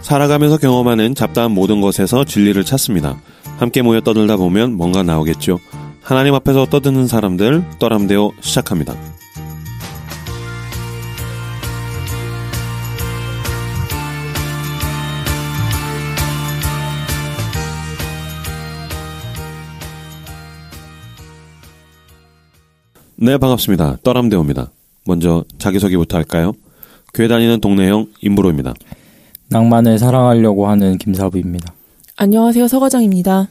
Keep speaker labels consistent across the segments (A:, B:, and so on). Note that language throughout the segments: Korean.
A: 살아가면서 경험하는 잡다한 모든 것에서 진리를 찾습니다. 함께 모여 떠들다 보면 뭔가 나오겠죠. 하나님 앞에서 떠드는 사람들, 떠람대요 시작합니다. 네, 반갑습니다. 떠람대요입니다. 먼저 자기소개부터 할까요? 교회 다니는 동네형 임브로입니다.
B: 낭만을 사랑하려고 하는 김사부입니다.
C: 안녕하세요, 서과장입니다.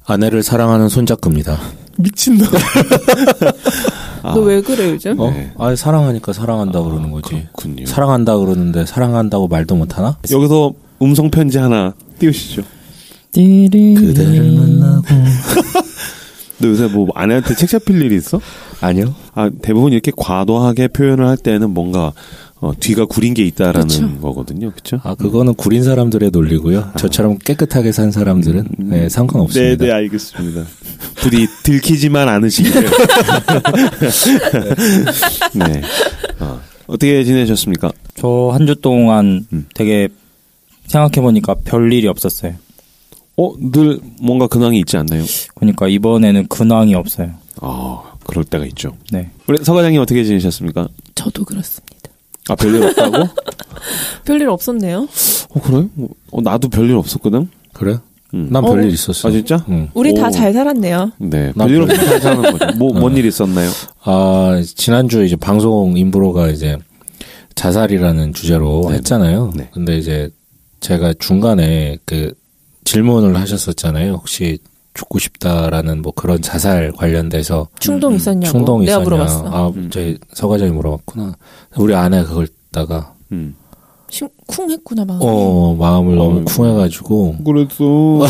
D: 아내를 사랑하는 손잡구입니다.
A: 미친다.
C: 너 왜 그래 요즘?
A: 네.
D: 사랑하니까 사랑한다 그러는 거지.
A: 그렇군요.
D: 사랑한다 그러는데 사랑한다고 말도 못하나?
A: 여기서 음성 편지 하나 띄우시죠.
D: 그대를 만나고.
A: 너 요새 뭐 아내한테 책 잡힐 일이 있어?
D: 아니요.
A: 대부분 이렇게 과도하게 표현을 할 때는 뭔가 뒤가 구린 게 있다라는
C: 그쵸.
A: 거거든요. 그렇죠?
D: 그거는 구린 사람들의 논리고요. 저처럼 깨끗하게 산 사람들은 네, 상관없습니다.
A: 네, 알겠습니다. 부디 들키지만 않으시길. 네. 어떻게 지내셨습니까?
B: 저 한 주 동안 되게 생각해보니까 별일이 없었어요.
A: 늘 뭔가 근황이 있지 않나요?
B: 그러니까 이번에는 근황이 없어요.
A: 그럴 때가 있죠.
B: 네.
A: 우리 서과장님 어떻게 지내셨습니까?
C: 저도 그렇습니다.
A: 별일 없다고?
C: 별일 없었네요.
A: 그래? 나도 별일 없었거든?
D: 그래? 난 별일 있었어.
A: 진짜?
D: 응.
C: 우리 다 잘 살았네요.
A: 네. 별일 없이 잘 사는 거죠. 뭔 일 있었나요?
D: 지난주 이제 방송 임브로가 이제 자살이라는 주제로
A: 네.
D: 했잖아요.
A: 네.
D: 근데 이제 제가 중간에 질문을 하셨었잖아요. 혹시 죽고 싶다라는 뭐 그런 자살 관련돼서
C: 충동 있었냐고.
D: 충동이
C: 내가
D: 있었냐.
C: 물어봤어.
D: 저희 서과장이 물어봤구나. 우리 아내가 그걸 듣다가
C: 쿵 했구나 마음이.
D: 마음을 너무 쿵해가지고.
A: 그랬어.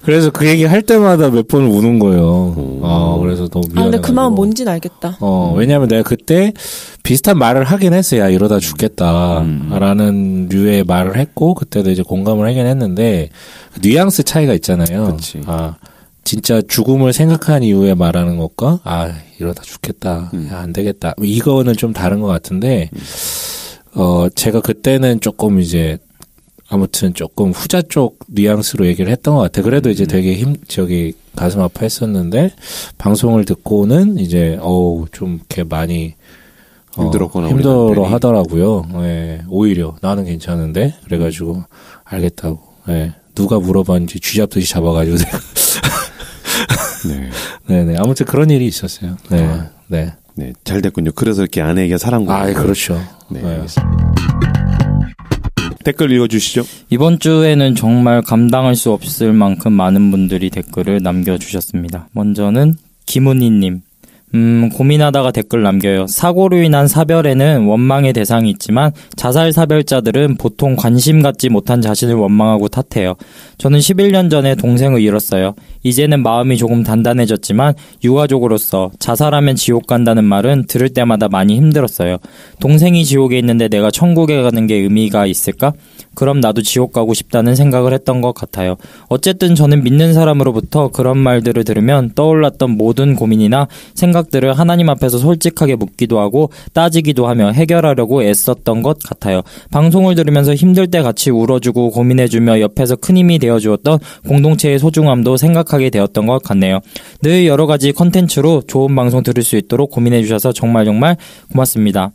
D: 그래서 그 얘기 할 때마다 몇 번을 우는 거예요. 그래서 너무 미안해.
C: 근데 그 마음 뭔진 알겠다.
D: 왜냐면 내가 그때 비슷한 말을 하긴 했어요. 야, 이러다 죽겠다. 라는 류의 말을 했고, 그때도 이제 공감을 하긴 했는데, 뉘앙스 차이가 있잖아요.
A: 그치.
D: 진짜 죽음을 생각한 이후에 말하는 것과, 이러다 죽겠다. 야, 안 되겠다. 이거는 좀 다른 것 같은데, 제가 그때는 조금 이제, 아무튼 조금 후자 쪽 뉘앙스로 얘기를 했던 것 같아요. 그래도 이제 되게 가슴 아파했었는데, 방송을 듣고는 이제, 좀 이렇게 많이,
A: 힘들었구나.
D: 힘들어 하더라고요. 예, 오히려 나는 괜찮은데 그래가지고 알겠다고. 예, 누가 물어봤는지 쥐잡듯이 잡아가지고
A: 네.
D: 네네. 아무튼 그런 일이 있었어요. 네, 네.
A: 네, 잘 됐군요. 그래서 이렇게 아내에게 사랑과.
D: 그렇죠.
A: 네.
D: 네.
A: 댓글 읽어주시죠.
B: 이번 주에는 정말 감당할 수 없을 만큼 많은 분들이 댓글을 남겨주셨습니다. 먼저는 김은희님. 고민하다가 댓글 남겨요. 사고로 인한 사별에는 원망의 대상이 있지만 자살 사별자들은 보통 관심 갖지 못한 자신을 원망하고 탓해요. 저는 11년 전에 동생을 잃었어요. 이제는 마음이 조금 단단해졌지만 유가족으로서 자살하면 지옥 간다는 말은 들을 때마다 많이 힘들었어요. 동생이 지옥에 있는데 내가 천국에 가는 게 의미가 있을까? 그럼 나도 지옥 가고 싶다는 생각을 했던 것 같아요. 어쨌든 저는 믿는 사람으로부터 그런 말들을 들으면 떠올랐던 모든 고민이나 생각들을 하나님 앞에서 솔직하게 묻기도 하고 따지기도 하며 해결하려고 애썼던 것 같아요. 방송을 들으면서 힘들 때 같이 울어주고 고민해주며 옆에서 큰 힘이 되어주었던 공동체의 소중함도 생각하게 되었던 것 같네요. 늘 여러 가지 컨텐츠로 좋은 방송 들을 수 있도록 고민해주셔서 정말 고맙습니다.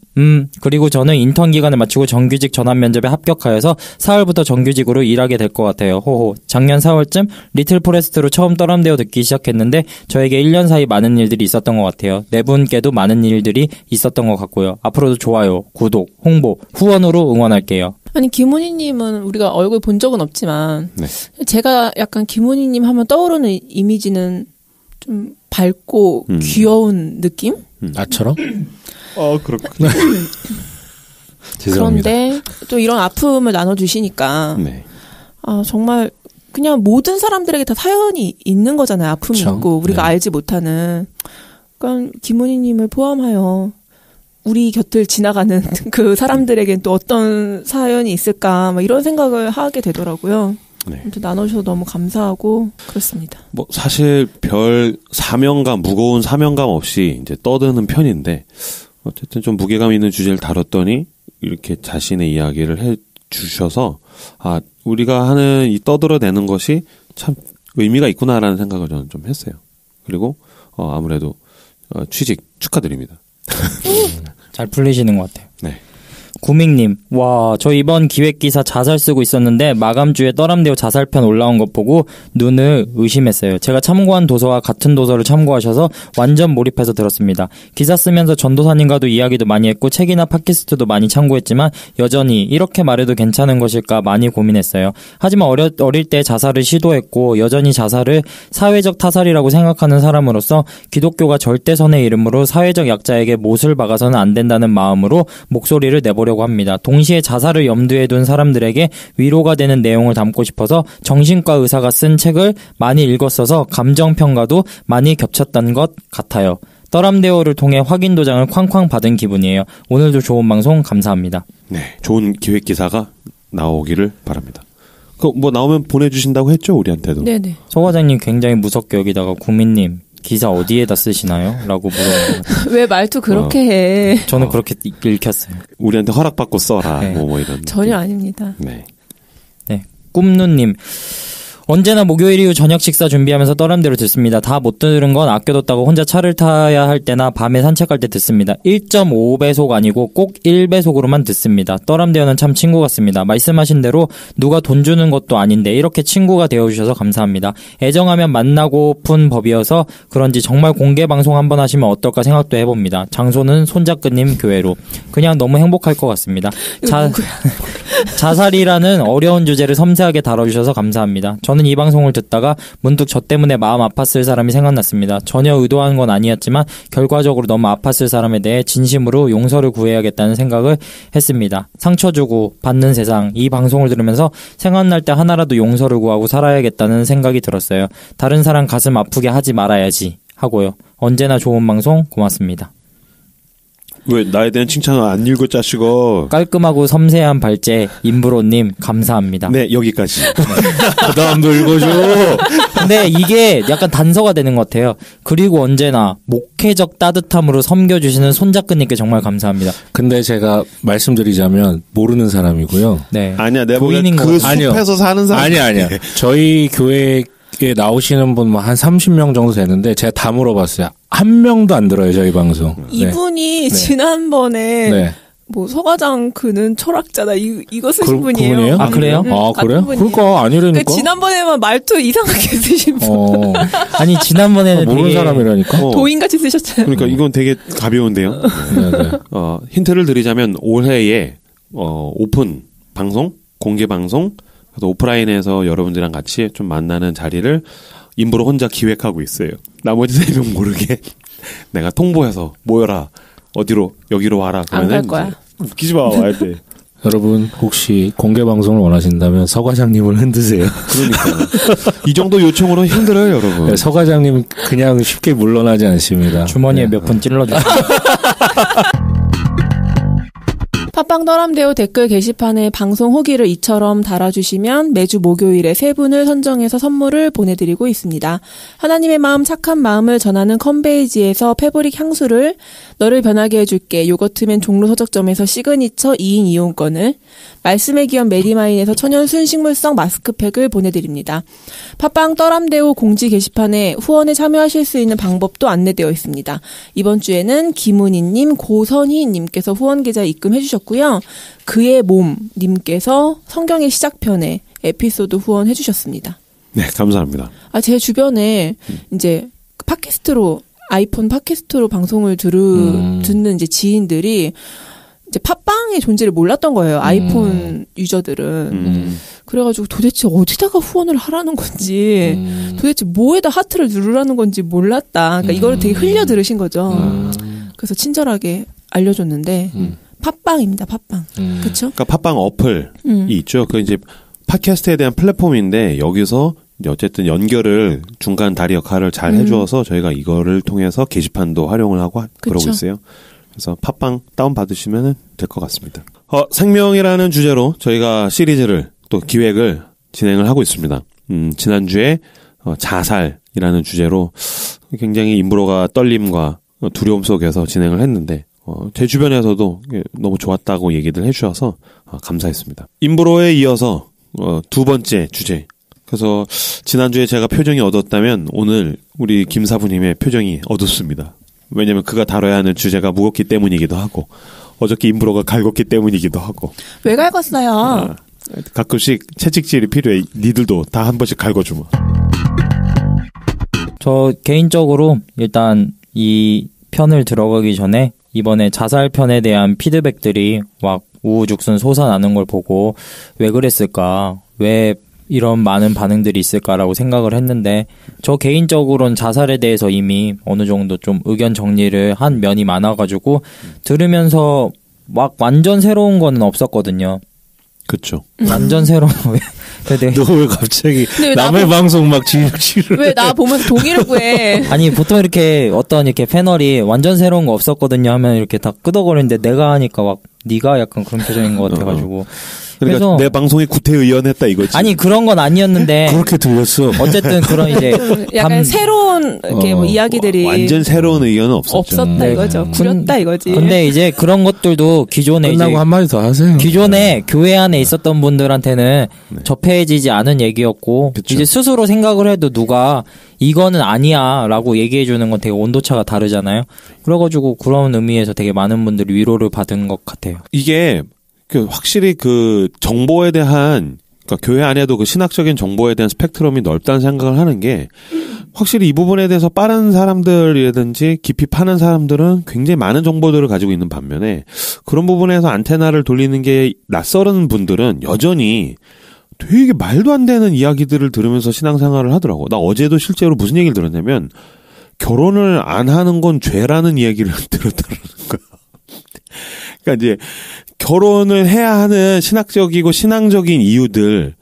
B: 그리고 저는 인턴 기간을 마치고 정규직 전환 면접에 합격하여서 4월부터 정규직으로 일하게 될 것 같아요. 호호. 작년 4월쯤 리틀 포레스트로 처음 떠람대어 듣기 시작했는데 저에게 1년 사이 많은 일들이 있었던 것 같아요. 네 분께도 많은 일들이 있었던 것 같고요. 앞으로도 좋아요, 구독, 홍보, 후원으로 응원할게요.
C: 아니 김은희님은 우리가 얼굴 본 적은 없지만
A: 네.
C: 제가 약간 김은희님 하면 떠오르는 이미지는 좀 밝고 귀여운 느낌?
D: 나처럼?
A: 그렇군요.
D: 죄송합니다.
C: 그런데 또 이런 아픔을 나눠주시니까
A: 네.
C: 정말 그냥 모든 사람들에게 다 사연이 있는 거잖아요. 아픔이
D: 그쵸?
C: 있고 우리가
D: 네.
C: 알지 못하는. 그러니까 김은희님을 포함하여 우리 곁을 지나가는 그 사람들에겐 또 어떤 사연이 있을까 막 이런 생각을 하게 되더라고요.
A: 네.
C: 나눠주셔서 너무 감사하고 그렇습니다.
A: 사실 별 사명감, 무거운 사명감 없이 이제 떠드는 편인데 어쨌든 좀 무게감 있는 주제를 다뤘더니 이렇게 자신의 이야기를 해 주셔서 우리가 하는 이 떠들어내는 것이 참 의미가 있구나라는 생각을 저는 좀 했어요. 그리고 아무래도 취직 축하드립니다.
B: 잘 풀리시는 것 같아요.
A: 네.
B: 구밍님, 와, 저 이번 기획기사 자살 쓰고 있었는데 마감주에 떠람대오 자살편 올라온 것 보고 눈을 의심했어요. 제가 참고한 도서와 같은 도서를 참고하셔서 완전 몰입해서 들었습니다. 기사 쓰면서 전도사님과도 이야기도 많이 했고 책이나 팟캐스트도 많이 참고했지만 여전히 이렇게 말해도 괜찮은 것일까 많이 고민했어요. 하지만 어릴 때 자살을 시도했고 여전히 자살을 사회적 타살이라고 생각하는 사람으로서 기독교가 절대선의 이름으로 사회적 약자에게 못을 박아서는 안 된다는 마음으로 목소리를 내보려고 합니다. 동시에 자살을 염두에 둔 사람들에게 위로가 되는 내용을 담고 싶어서 정신과 의사가 쓴 책을 많이 읽었어서 감정평가도 많이 겹쳤던 것 같아요. 떠람대오를 통해 확인 도장을 쾅쾅 받은 기분이에요. 오늘도 좋은 방송 감사합니다.
A: 네, 좋은 기획 기사가 나오기를 바랍니다. 나오면 보내주신다고 했죠, 우리한테도.
C: 네네.
B: 서 과장님 굉장히 무섭게 여기다가 구민님 기사 어디에다 쓰시나요? 라고 물어보는
C: 왜 말투 그렇게 해?
B: 저는 그렇게 읽혔어요.
A: 우리한테 허락받고 써라.
B: 네.
A: 뭐 이런.
C: 전혀 아닙니다.
A: 네.
B: 네. 꿈누님. 언제나 목요일 이후 저녁 식사 준비하면서 떠람대로 듣습니다. 다 못 들은 건 아껴뒀다고 혼자 차를 타야 할 때나 밤에 산책할 때 듣습니다. 1.5배속 아니고 꼭 1배속으로만 듣습니다. 떠람대오는 참 친구 같습니다. 말씀하신 대로 누가 돈 주는 것도 아닌데 이렇게 친구가 되어주셔서 감사합니다. 애정하면 만나고픈 법이어서 그런지 정말 공개 방송 한번 하시면 어떨까 생각도 해봅니다. 장소는 손잡근님 교회로. 그냥 너무 행복할 것 같습니다. 자살이라는 어려운 주제를 섬세하게 다뤄주셔서 감사합니다. 저는 이 방송을 듣다가 문득 저 때문에 마음 아팠을 사람이 생각났습니다. 전혀 의도한 건 아니었지만 결과적으로 너무 아팠을 사람에 대해 진심으로 용서를 구해야겠다는 생각을 했습니다. 상처 주고 받는 세상, 이 방송을 들으면서 생각날 때 하나라도 용서를 구하고 살아야겠다는 생각이 들었어요. 다른 사람 가슴 아프게 하지 말아야지 하고요. 언제나 좋은 방송 고맙습니다.
A: 왜 나에 대한 칭찬을 안 읽고 짜시고.
B: 깔끔하고 섬세한 발제 임브로님 감사합니다.
A: 네, 여기까지.
D: 그 다음도 읽어줘.
B: 근데 이게 약간 단서가 되는 것 같아요. 그리고 언제나 목회적 따뜻함으로 섬겨주시는 손잡근님께 정말 감사합니다.
D: 근데 제가 말씀드리자면 모르는 사람이고요.
B: 네.
A: 아니야, 내가 보기엔
B: 것
A: 그
B: 같아요.
A: 숲에서 사는 사람.
D: 아니야. 저희 교회에 나오시는 분 한 30명 정도 되는데 제가 다 물어봤어요. 한 명도 안 들어요, 저희 방송.
C: 이분이 지난번에
D: 네.
C: 뭐 서과장 그는 철학자다 이거 쓰신 분이에요.
D: 그분이에요?
B: 아, 그래요?
D: 아, 그래요?
C: 분이에요.
D: 그러니까 아니라니까.
C: 지난번에만 말투 이상하게 쓰신 분.
B: 아니 지난번에는
D: 모르는
B: 되게
D: 사람이라니까.
C: 도인같이 쓰셨잖아요.
A: 그러니까 이건 되게 가벼운데요.
D: 네.
A: 힌트를 드리자면 올해에 오픈 방송, 공개 방송, 그래서 오프라인에서 여러분들이랑 같이 좀 만나는 자리를 임브로 혼자 기획하고 있어요. 나머지 3명 모르게 내가 통보해서 모여라. 어디로 여기로 와라.
C: 안
A: 그러면은
C: 갈 거야.
A: 웃기지 마. 와야 돼.
D: 여러분 혹시 공개 방송을 원하신다면 서 과장님을 흔드세요.
A: 그러니까 이 정도 요청으로 힘들어요, 여러분.
D: 네, 서 과장님 그냥 쉽게 물러나지 않습니다.
B: 주머니에
D: 네.
B: 몇 푼 찔러주세요.
C: 팟빵 떠람대오 댓글 게시판에 방송 후기를 이처럼 달아주시면 매주 목요일에 3분을 선정해서 선물을 보내드리고 있습니다. 하나님의 마음 착한 마음을 전하는 컴베이지에서 패브릭 향수를 너를 변하게 해줄게 요거트맨 종로 서적점에서 시그니처 2인 이용권을 말씀의 기업 메리마인에서 천연 순식물성 마스크팩을 보내드립니다. 팟빵 떠람대오 공지 게시판에 후원에 참여하실 수 있는 방법도 안내되어 있습니다. 이번 주에는 김은희님, 고선희님께서 후원 계좌 입금해 주셨고요. 그의 몸님께서 성경의 시작편에 에피소드 후원해 주셨습니다.
A: 네, 감사합니다.
C: 제 주변에 이제 팟캐스트로 아이폰 팟캐스트로 방송을 듣는 이제 지인들이 이제 팟빵의 존재를 몰랐던 거예요. 아이폰 유저들은. 그래가지고 도대체 어디다가 후원을 하라는 건지, 도대체 뭐에다 하트를 누르라는 건지 몰랐다. 그러니까 이거를 되게 흘려 들으신 거죠. 그래서 친절하게 알려줬는데 팟빵입니다. 팟빵. 그렇죠?
A: 그러니까 팟빵 어플이 있죠. 그 이제 팟캐스트에 대한 플랫폼인데 여기서 이제 어쨌든 연결을 중간 다리 역할을 잘 해주어서 저희가 이거를 통해서 게시판도 활용을 하고 그러고 있어요. 그래서 팟빵 다운 받으시면 될 것 같습니다. 생명이라는 주제로 저희가 시리즈를 또 기획을 진행을 하고 있습니다. 지난주에 자살이라는 주제로 굉장히 임브로가 떨림과 두려움 속에서 진행을 했는데 제 주변에서도 너무 좋았다고 얘기들 해주셔서 감사했습니다. 인브로에 이어서 두 번째 주제. 그래서 지난주에 제가 표정이 어둡다면 오늘 우리 김사부님의 표정이 어둡습니다. 왜냐면 그가 다뤄야 하는 주제가 무겁기 때문이기도 하고 어저께 인브로가 갈궜기 때문이기도 하고.
C: 왜 갈궜어요?
A: 가끔씩 채찍질이 필요해. 니들도 다 한 번씩 갈궈주마.
B: 저 개인적으로 일단 이 편을 들어가기 전에 이번에 자살 편에 대한 피드백들이 막 우후죽순 솟아나는 걸 보고 왜 그랬을까? 왜 이런 많은 반응들이 있을까라고 생각을 했는데 저 개인적으로는 자살에 대해서 이미 어느 정도 좀 의견 정리를 한 면이 많아가지고 들으면서 막 완전 새로운 거는 없었거든요.
A: 그쵸.
B: 완전 새로운
D: 너 왜 갑자기
C: 왜
D: 남의 방송 막 지르
C: 왜 나 보면서 동의를 구해?
B: 아니 보통 이렇게 어떤 이렇게 패널이 완전 새로운 거 없었거든요 하면 이렇게 다 끄덕거리는데 내가 하니까 막 네가 약간 그런 표정인 것 같아가지고
A: 그러니까
B: 그래서
A: 내 방송에 구태의연했다 이거지.
B: 아니 그런 건 아니었는데
D: 그렇게 들렸어.
B: 어쨌든 그런 이제
C: 약간 새로운 이렇게 뭐 이야기들이
A: 완전 새로운 의견은 없었죠.
C: 없었다 이거죠. 구렸다 이거지.
B: 근데 이제 그런 것들도 기존에
D: 끝나고
B: 이제
D: 한마디 더 하세요.
B: 기존에 교회 안에 있었던 분들한테는 접해지지 않은 얘기였고
A: 그쵸.
B: 이제 스스로 생각을 해도 누가 이거는 아니야라고 얘기해 주는 건 되게 온도차가 다르잖아요. 그래가지고 그런 의미에서 되게 많은 분들이 위로를 받은 것 같아요.
A: 이게 확실히 그 정보에 대한 그러니까 교회 안에도 그 신학적인 정보에 대한 스펙트럼이 넓다는 생각을 하는 게 확실히 이 부분에 대해서 빠른 사람들이라든지 깊이 파는 사람들은 굉장히 많은 정보들을 가지고 있는 반면에 그런 부분에서 안테나를 돌리는 게 낯설은 분들은 여전히 되게 말도 안 되는 이야기들을 들으면서 신앙생활을 하더라고. 나 어제도 실제로 무슨 얘기를 들었냐면 결혼을 안 하는 건 죄라는 이야기를 들었다는 거야. 그러니까 이제 결혼을 해야 하는 신학적이고 신앙적인 이유들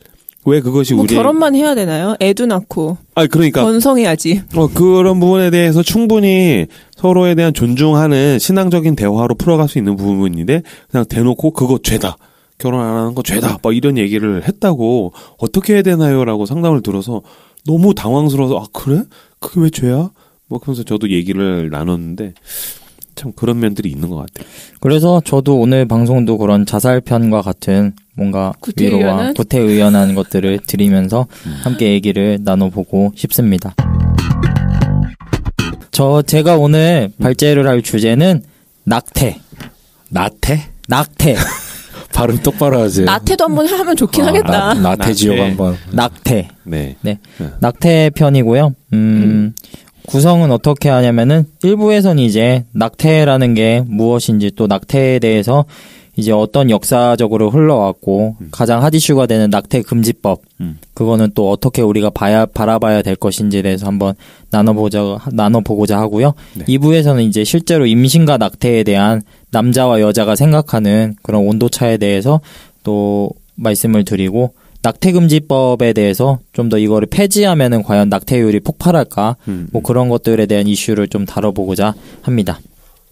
A: 왜 그것이
C: 뭐
A: 우리
C: 결혼만 해야 되나요? 애도 낳고
A: 그러니까
C: 건성해야지.
A: 그런 부분에 대해서 충분히 서로에 대한 존중하는 신앙적인 대화로 풀어갈 수 있는 부분인데 그냥 대놓고 그거 죄다. 결혼 안 하는 거 죄다. 막 이런 얘기를 했다고 어떻게 해야 되나요라고 상담을 들어서 너무 당황스러워서 그래? 그게 왜 죄야? 뭐 그러면서 저도 얘기를 나눴는데 참 그런 면들이 있는 것 같아요.
B: 그래서 저도 오늘 방송도 그런 자살편과 같은 뭔가 위로와 구태의연한 것들을 드리면서 함께 얘기를 나눠보고 싶습니다. 제가 오늘 발제를 할 주제는 낙태. 낙태.
D: 발음 똑바로 하세요.
C: 낙태도 한번 하면 좋긴 하겠다.
D: 낙태 지역 한번.
B: 낙태.
A: 네.
B: 낙태 편이고요. 구성은 어떻게 하냐면은 1부에서는 이제 낙태라는 게 무엇인지 또 낙태에 대해서 이제 어떤 역사적으로 흘러왔고 가장 핫 이슈가 되는 낙태 금지법 그거는 또 어떻게 우리가 바라봐야 될 것인지에 대해서 한번 나눠보고자 하고요. 네. 2부에서는 이제 실제로 임신과 낙태에 대한 남자와 여자가 생각하는 그런 온도차에 대해서 또 말씀을 드리고 낙태금지법에 대해서 좀 더 이거를 폐지하면은 과연 낙태율이 폭발할까? 뭐 그런 것들에 대한 이슈를 좀 다뤄보고자 합니다.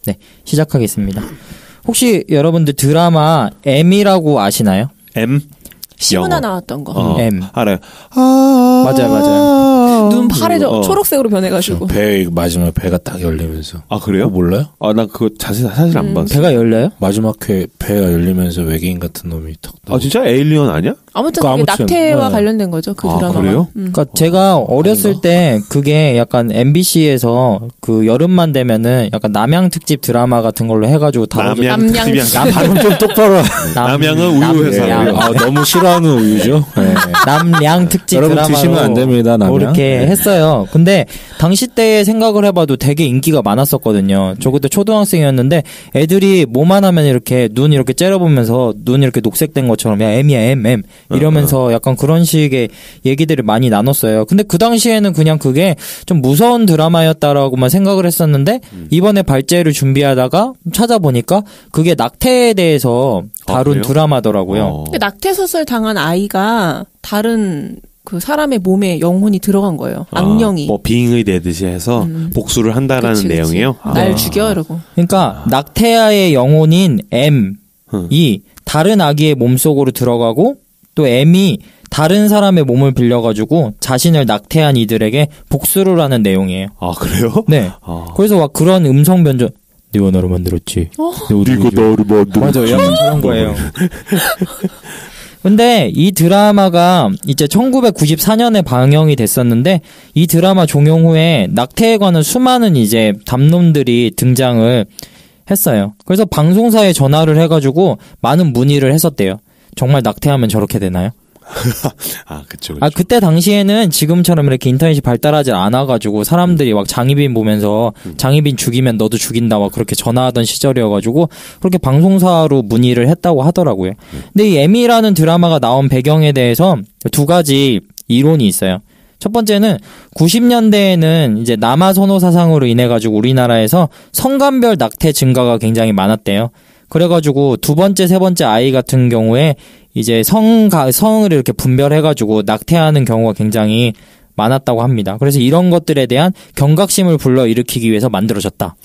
B: 네, 시작하겠습니다. 혹시 여러분들 드라마 M이라고 아시나요?
A: M?
C: 시문화 나왔던 거.
B: M.
A: 알아요.
B: 맞아요.
C: 눈 파래져 초록색으로 변해가지고.
D: 배 마지막 배가 딱 열리면서.
A: 그래요?
D: 몰라요?
A: 나 그거 사실 안 봤어.
B: 배가 열려요?
D: 마지막 배가 열리면서 외계인 같은 놈이 딱.
A: 진짜 에일리언 아니야?
C: 아무튼 그게 낙태와 관련된 거죠. 그 드라마가.
A: 그래요?
B: 그러니까 제가 어렸을 때 그게 약간 MBC에서 그 여름만 되면은 약간 남양 특집 드라마 같은 걸로 해가지고
A: 남양 특집이
D: 발음 좀 똑바로.
A: 남양은 우유 회사.
D: 너무 싫어하는 우유죠. 네.
B: 남양 특집
D: 여러분
B: 드라마로
D: 드시면 안 됩니다. 남양.
B: 이렇게 했어요. 근데 당시 때에 생각을 해봐도 되게 인기가 많았었거든요. 저 그때 초등학생이었는데 애들이 뭐만 하면 이렇게 눈 이렇게 째려보면서 눈 이렇게 녹색된 것처럼 야 M이야 M 이러면서 약간 그런 식의 얘기들을 많이 나눴어요. 근데 그 당시에는 그냥 그게 좀 무서운 드라마였다라고만 생각을 했었는데 이번에 발제를 준비하다가 찾아보니까 그게 낙태에 대해서 다룬 드라마더라고요.
C: 낙태 수술 당한 아이가 다른 그 사람의 몸에 영혼이 들어간 거예요. 악령이.
A: 뭐 빙의 되듯이 해서 복수를 한다라는
C: 그치.
A: 내용이에요.
C: 날 죽여 이러고.
B: 그러니까 낙태아의 영혼인 M이 다른 아기의 몸속으로 들어가고 또 M이 다른 사람의 몸을 빌려가지고 자신을 낙태한 이들에게 복수를 하는 내용이에요.
A: 그래요?
B: 네. 그래서 막 그런 음성 변조 내가 나를 만들었지.
A: 네가 나를 만들었지.
B: 맞아, 약간 저런 거예요. 근데 이 드라마가 이제 1994년에 방영이 됐었는데 이 드라마 종영 후에 낙태에 관한 수많은 이제 담론들이 등장을 했어요. 그래서 방송사에 전화를 해가지고 많은 문의를 했었대요. 정말 낙태하면 저렇게 되나요?
A: 아, 그쵸.
B: 그때 당시에는 지금처럼 이렇게 인터넷이 발달하지 않아가지고 사람들이 막 장희빈 보면서 장희빈 죽이면 너도 죽인다 막 그렇게 전화하던 시절이어가지고 그렇게 방송사로 문의를 했다고 하더라고요. 근데 이 에미라는 드라마가 나온 배경에 대해서 두 가지 이론이 있어요. 첫 번째는 90년대에는 이제 남아 선호 사상으로 인해 가지고 우리나라에서 성간별 낙태 증가가 굉장히 많았대요. 그래가지고 두 번째, 세 번째 아이 같은 경우에 이제 성을 이렇게 분별해가지고 낙태하는 경우가 굉장히 많았다고 합니다. 그래서 이런 것들에 대한 경각심을 불러일으키기 위해서 만들어졌다.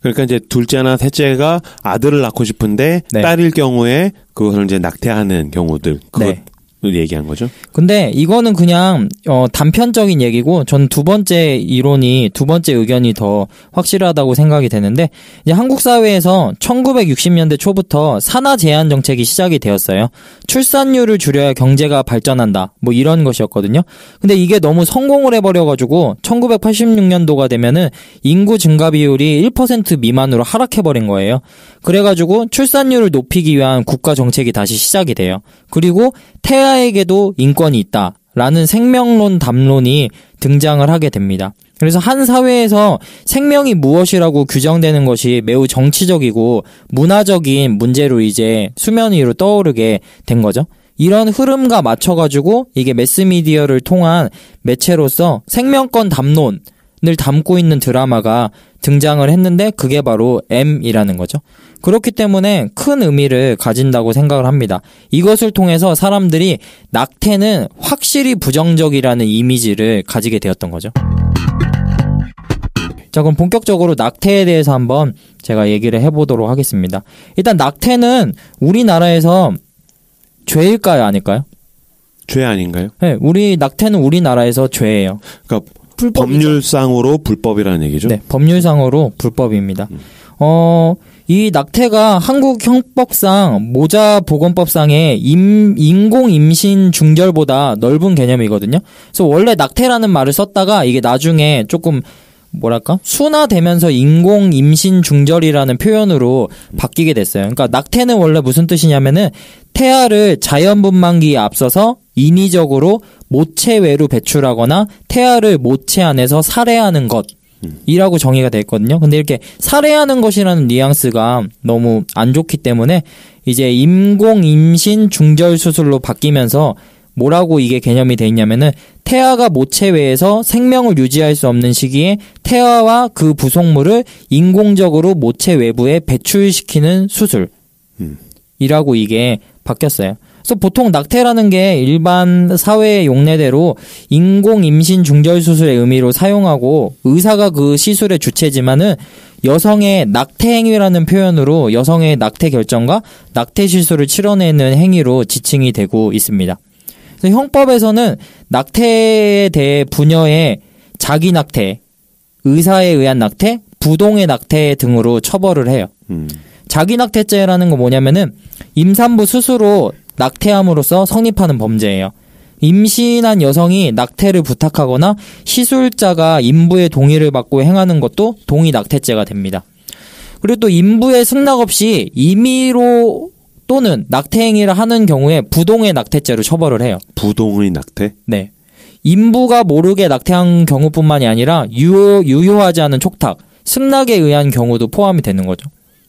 A: 그러니까 이제 둘째나 셋째가 아들을 낳고 싶은데
B: 네.
A: 딸일 경우에 그것을 이제 낙태하는 경우들.
B: 네.
A: 얘기한 거죠?
B: 근데 이거는 그냥 단편적인 얘기고 전 두 번째 의견이 더 확실하다고 생각이 되는데 이제 한국 사회에서 1960년대 초부터 산하 제한 정책이 시작이 되었어요. 출산율을 줄여야 경제가 발전한다. 뭐 이런 것이었거든요. 근데 이게 너무 성공을 해버려가지고 1986년도가 되면은 인구 증가 비율이 1% 미만으로 하락해버린 거예요. 그래가지고 출산율을 높이기 위한 국가 정책이 다시 시작이 돼요. 그리고 태아에게도 인권이 있다라는 생명론 담론이 등장을 하게 됩니다. 그래서 한 사회에서 생명이 무엇이라고 규정되는 것이 매우 정치적이고 문화적인 문제로 이제 수면 위로 떠오르게 된 거죠. 이런 흐름과 맞춰가지고 이게 매스미디어를 통한 매체로서 생명권 담론을 담고 있는 드라마가 등장을 했는데 그게 바로 M이라는 거죠. 그렇기 때문에 큰 의미를 가진다고 생각을 합니다. 이것을 통해서 사람들이 낙태는 확실히 부정적이라는 이미지를 가지게 되었던 거죠. 자, 그럼 본격적으로 낙태에 대해서 한번 제가 얘기를 해보도록 하겠습니다. 일단 낙태는 우리나라에서 죄일까요, 아닐까요?
A: 죄 아닌가요?
B: 네, 낙태는 우리나라에서 죄예요.
A: 그러니까 법률상으로 불법이라는 얘기죠?
B: 네, 법률상으로 불법입니다. 이 낙태가 한국 형법상 모자보건법상의 인공 임신 중절보다 넓은 개념이거든요. 그래서 원래 낙태라는 말을 썼다가 이게 나중에 조금 뭐랄까? 순화되면서 인공 임신 중절이라는 표현으로 바뀌게 됐어요. 그러니까 낙태는 원래 무슨 뜻이냐면은 태아를 자연분만기에 앞서서 인위적으로 모체 외로 배출하거나 태아를 모체 안에서 살해하는 것이라고 정의가 돼 있거든요. 근데 이렇게 살해하는 것이라는 뉘앙스가 너무 안 좋기 때문에 이제 인공 임신 중절 수술로 바뀌면서 뭐라고 이게 개념이 돼 있냐면은 태아가 모체외에서 생명을 유지할 수 없는 시기에 태아와 그 부속물을 인공적으로 모체 외부에 배출시키는 수술이라고 이게 바뀌었어요. 그래서 보통 낙태라는 게 일반 사회의 용례대로 인공 임신 중절 수술의 의미로 사용하고 의사가 그 시술의 주체지만은 여성의 낙태 행위라는 표현으로 여성의 낙태 결정과 낙태 시술을 치러내는 행위로 지칭이 되고 있습니다. 그래서 형법에서는 낙태에 대해 부녀의 자기 낙태, 의사에 의한 낙태, 부동의 낙태 등으로 처벌을 해요. 자기 낙태죄라는 거 뭐냐면은 임산부 스스로 낙태함으로써 성립하는 범죄예요. 임신한 여성이 낙태를 부탁하거나 시술자가 인부의 동의를 받고 행하는 것도 동의 낙태죄가 됩니다. 그리고 또 인부의 승낙 없이 임의로 또는 낙태 행위를 하는 경우에 부동의 낙태죄로 처벌을 해요.
A: 부동의 낙태?
B: 네. 인부가 모르게 낙태한 경우뿐만이 아니라 유효하지 않은 촉탁, 승낙에 의한 경우도 포함이 되는 거죠.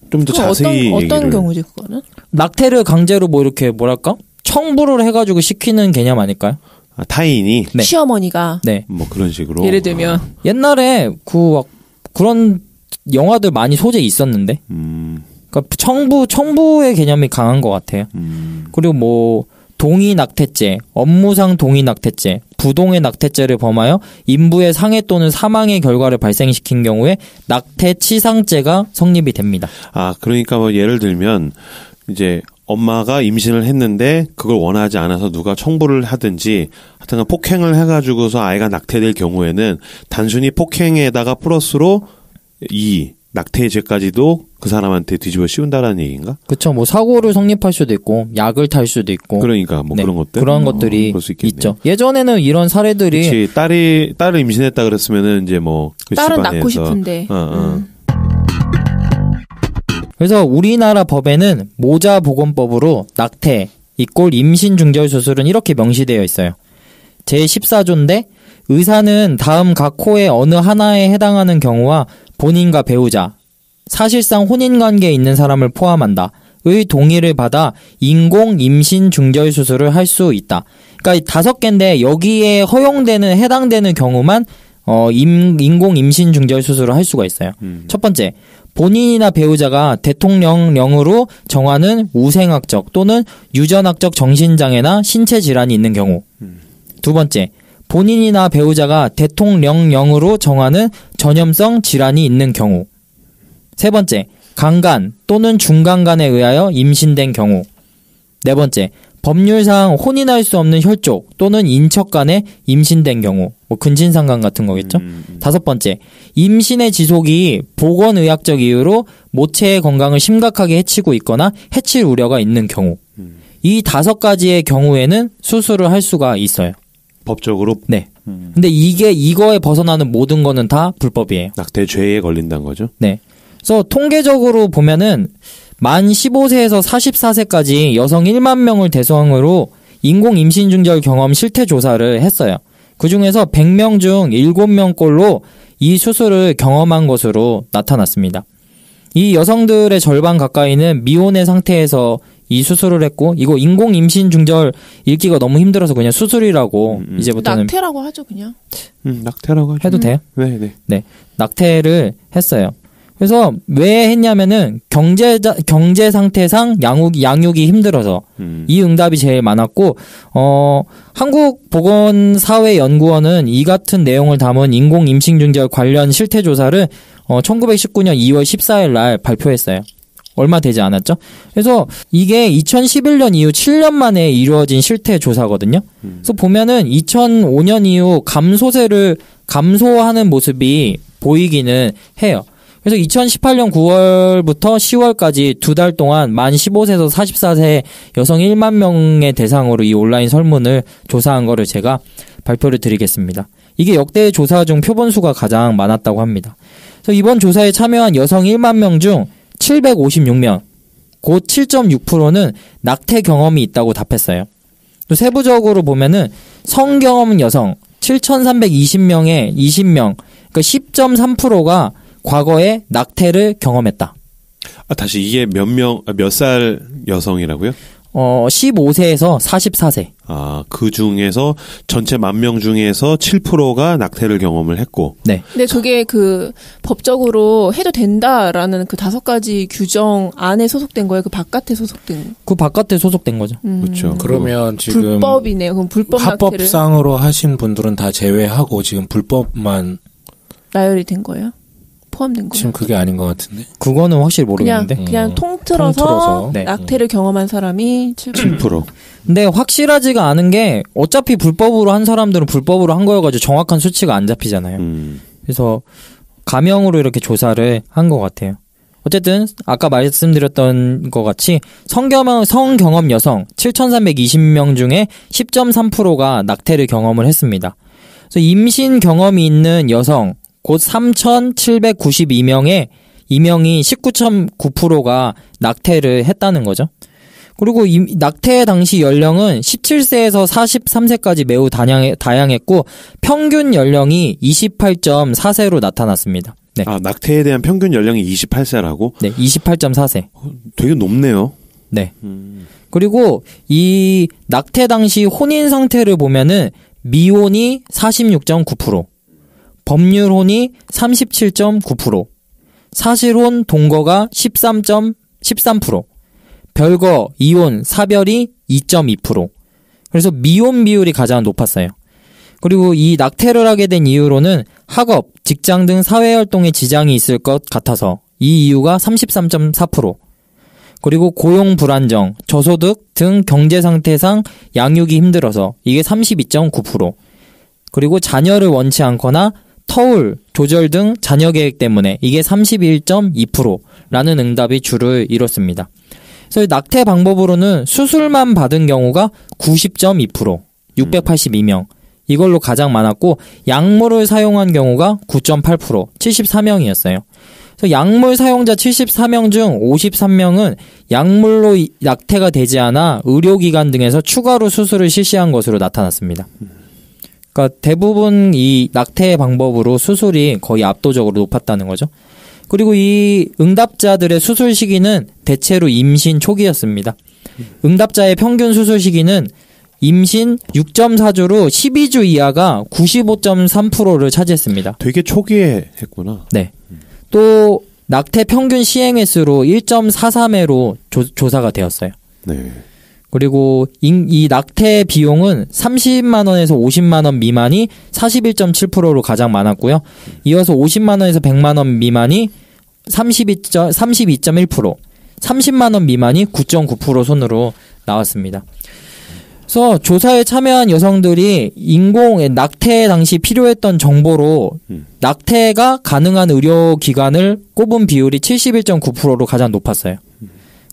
A: 좀 더 자세히
C: 어떤 경우지 그거는?
B: 낙태를 강제로 뭐 이렇게 뭐랄까? 청부를 해가지고 시키는 개념 아닐까요?
A: 아, 타인이?
B: 네.
C: 시어머니가.
B: 네.
A: 뭐 그런 식으로.
C: 예를 들면.
B: 옛날에 그런 영화들 많이 소재 있었는데. 그러니까 청부의 개념이 강한 것 같아요. 그리고 뭐 동의 낙태죄, 업무상 동의 낙태죄, 부동의 낙태죄를 범하여 인부의 상해 또는 사망의 결과를 발생시킨 경우에 낙태치상죄가 성립이 됩니다.
A: 아, 그러니까 뭐 예를 들면 이제 엄마가 임신을 했는데 그걸 원하지 않아서 누가 청부를 하든지 하여튼 폭행을 해가지고서 아이가 낙태될 경우에는 단순히 폭행에다가 플러스로 낙태의 죄까지도 그 사람한테 뒤집어 씌운다라는 얘기인가?
B: 그쵸. 뭐 사고를 성립할 수도 있고 약을 탈 수도 있고.
A: 그러니까 뭐
B: 네,
A: 그런 것들
B: 그런 것들이
A: 그럴 수 있겠네요.
B: 있죠. 예전에는 이런 사례들이
A: 그치, 딸을 임신했다 그랬으면은 이제 뭐 그
C: 딸은
A: 집안에서
C: 낳고 싶은데.
B: 그래서 우리나라 법에는 모자보건법으로 낙태 = 임신 중절 수술은 이렇게 명시되어 있어요. 제14조인데 의사는 다음 각 호의 어느 하나에 해당하는 경우와 본인과 배우자, 사실상 혼인관계에 있는 사람을 포함한다. 의 동의를 받아 인공 임신 중절 수술을 할 수 있다. 그러니까 5개인데 여기에 허용되는 해당되는 경우만 인공 임신 중절 수술을 할 수가 있어요. 첫 번째, 본인이나 배우자가 대통령령으로 정하는 우생학적 또는 유전학적 정신장애나 신체 질환이 있는 경우. 두 번째, 본인이나 배우자가 대통령령으로 정하는 전염성 질환이 있는 경우. 세 번째, 강간 또는 중간간에 의하여 임신된 경우. 네 번째, 법률상 혼인할 수 없는 혈족 또는 인척 간에 임신된 경우. 뭐 근친상간 같은 거겠죠. 다섯 번째, 임신의 지속이 보건의학적 이유로 모체의 건강을 심각하게 해치고 있거나 해칠 우려가 있는 경우. 이 5가지의 경우에는 수술을 할 수가 있어요.
A: 법적으로?
B: 네. 근데 이거에 벗어나는 모든 거는 다 불법이에요.
A: 낙태죄에 걸린다는 거죠?
B: 네. 그래서 통계적으로 보면은 만 15세에서 44세까지 여성 1만 명을 대상으로 인공 임신 중절 경험 실태 조사를 했어요. 그중에서 100명 중 7명꼴로 이 수술을 경험한 것으로 나타났습니다. 이 여성들의 절반 가까이는 미혼의 상태에서 이 수술을 했고, 이거 인공 임신 중절 읽기가 너무 힘들어서 그냥 수술이라고 이제부터는
C: 낙태라고 하죠, 그냥.
A: 낙태라고 하죠.
B: 해도 돼요?
A: 네.
B: 네. 낙태를 했어요. 그래서 왜 했냐면은 경제 상태상 양육이 힘들어서 이 응답이 제일 많았고, 한국보건사회연구원은 이 같은 내용을 담은 인공 임신 중절 관련 실태 조사를 1919년 2월 14일 날 발표했어요. 얼마 되지 않았죠? 그래서 이게 2011년 이후 7년 만에 이루어진 실태 조사거든요. 그래서 보면은 2005년 이후 감소세를 감소하는 모습이 보이기는 해요. 그래서 2018년 9월부터 10월까지 2달 동안 만 15세에서 44세 여성 1만 명의 대상으로 이 온라인 설문을 조사한 거를 제가 발표를 드리겠습니다. 이게 역대 조사 중 표본수가 가장 많았다고 합니다. 그래서 이번 조사에 참여한 여성 1만 명 중 756명, 곧 7.6%는 낙태 경험이 있다고 답했어요. 또 세부적으로 보면은 성경험 여성 7,320명에 20명, 그러니까 10.3%가 과거에 낙태를 경험했다.
A: 다시 이게 몇 살 여성이라고요?
B: 15세에서 44세.
A: 그 중에서 전체 10,000명 중에서 7%가 낙태를 경험을 했고.
B: 네.
C: 근데 그게 법적으로 해도 된다라는 5가지 규정 안에 소속된 거예요? 그 바깥에 소속된?
B: 그 바깥에 소속된 거죠.
A: 그렇죠.
D: 그러면 지금
C: 불법이네요. 그럼 불법 낙태를
D: 합법상으로 하신 분들은 다 제외하고 지금 불법만
C: 나열이 된 거예요? 포함된 거예요?
D: 지금 그게 아닌 것 같은데.
B: 그거는 확실히 모르겠는데.
C: 그냥 통틀어서
B: 네.
C: 낙태를 경험한 사람이 7%.
B: 근데 확실하지가 않은 게 어차피 불법으로 한 사람들은 불법으로 한 거여가지고 정확한 수치가 안 잡히잖아요. 그래서 가명으로 이렇게 조사를 한 것 같아요. 어쨌든 아까 말씀드렸던 것 같이 성경험 여성 7,320명 중에 10.3%가 낙태를 경험을 했습니다. 그래서 임신 경험이 있는 여성 곧 3,792명의 이명이 19.9%가 낙태를 했다는 거죠. 그리고 낙태 당시 연령은 17세에서 43세까지 매우 다양했고 평균 연령이 28.4세로 나타났습니다. 네.
A: 낙태에 대한 평균 연령이 28세라고?
B: 네, 28.4세.
A: 되게 높네요.
B: 네. 그리고 이 낙태 당시 혼인 상태를 보면은 미혼이 46.9%, 법률혼이 37.9%, 사실혼 동거가 13%, 별거, 이혼, 사별이 2.2%. 그래서 미혼 비율이 가장 높았어요. 그리고 이 낙태를 하게 된 이유로는 학업, 직장 등 사회활동에 지장이 있을 것 같아서 이 이유가 33.4%. 그리고 고용 불안정, 저소득 등 경제 상태상 양육이 힘들어서 이게 32.9%. 그리고 자녀를 원치 않거나 터울, 조절 등 자녀 계획 때문에 이게 31.2%라는 응답이 주를 이뤘습니다. 그래서 낙태 방법으로는 수술만 받은 경우가 90.2%, 682명. 이걸로 가장 많았고 약물을 사용한 경우가 9.8%, 74명이었어요. 그래서 약물 사용자 74명 중 53명은 약물로 낙태가 되지 않아 의료기관 등에서 추가로 수술을 실시한 것으로 나타났습니다. 그러니까 대부분 이 낙태 방법으로 수술이 거의 압도적으로 높았다는 거죠. 그리고 이 응답자들의 수술 시기는 대체로 임신 초기였습니다. 응답자의 평균 수술 시기는 임신 6.4주로 12주 이하가 95.3%를 차지했습니다.
A: 되게 초기에 했구나.
B: 네. 또 낙태 평균 시행 횟수로 1.43회로 조사가 되었어요.
A: 네.
B: 그리고 이 낙태 비용은 30만 원에서 50만 원 미만이 41.7%로 가장 많았고요. 이어서 50만 원에서 100만 원 미만이 32.1%, 30만 원 미만이 9.9% 손으로 나왔습니다. 그래서 조사에 참여한 여성들이 낙태 당시 필요했던 정보로 낙태가 가능한 의료기관을 꼽은 비율이 71.9%로 가장 높았어요.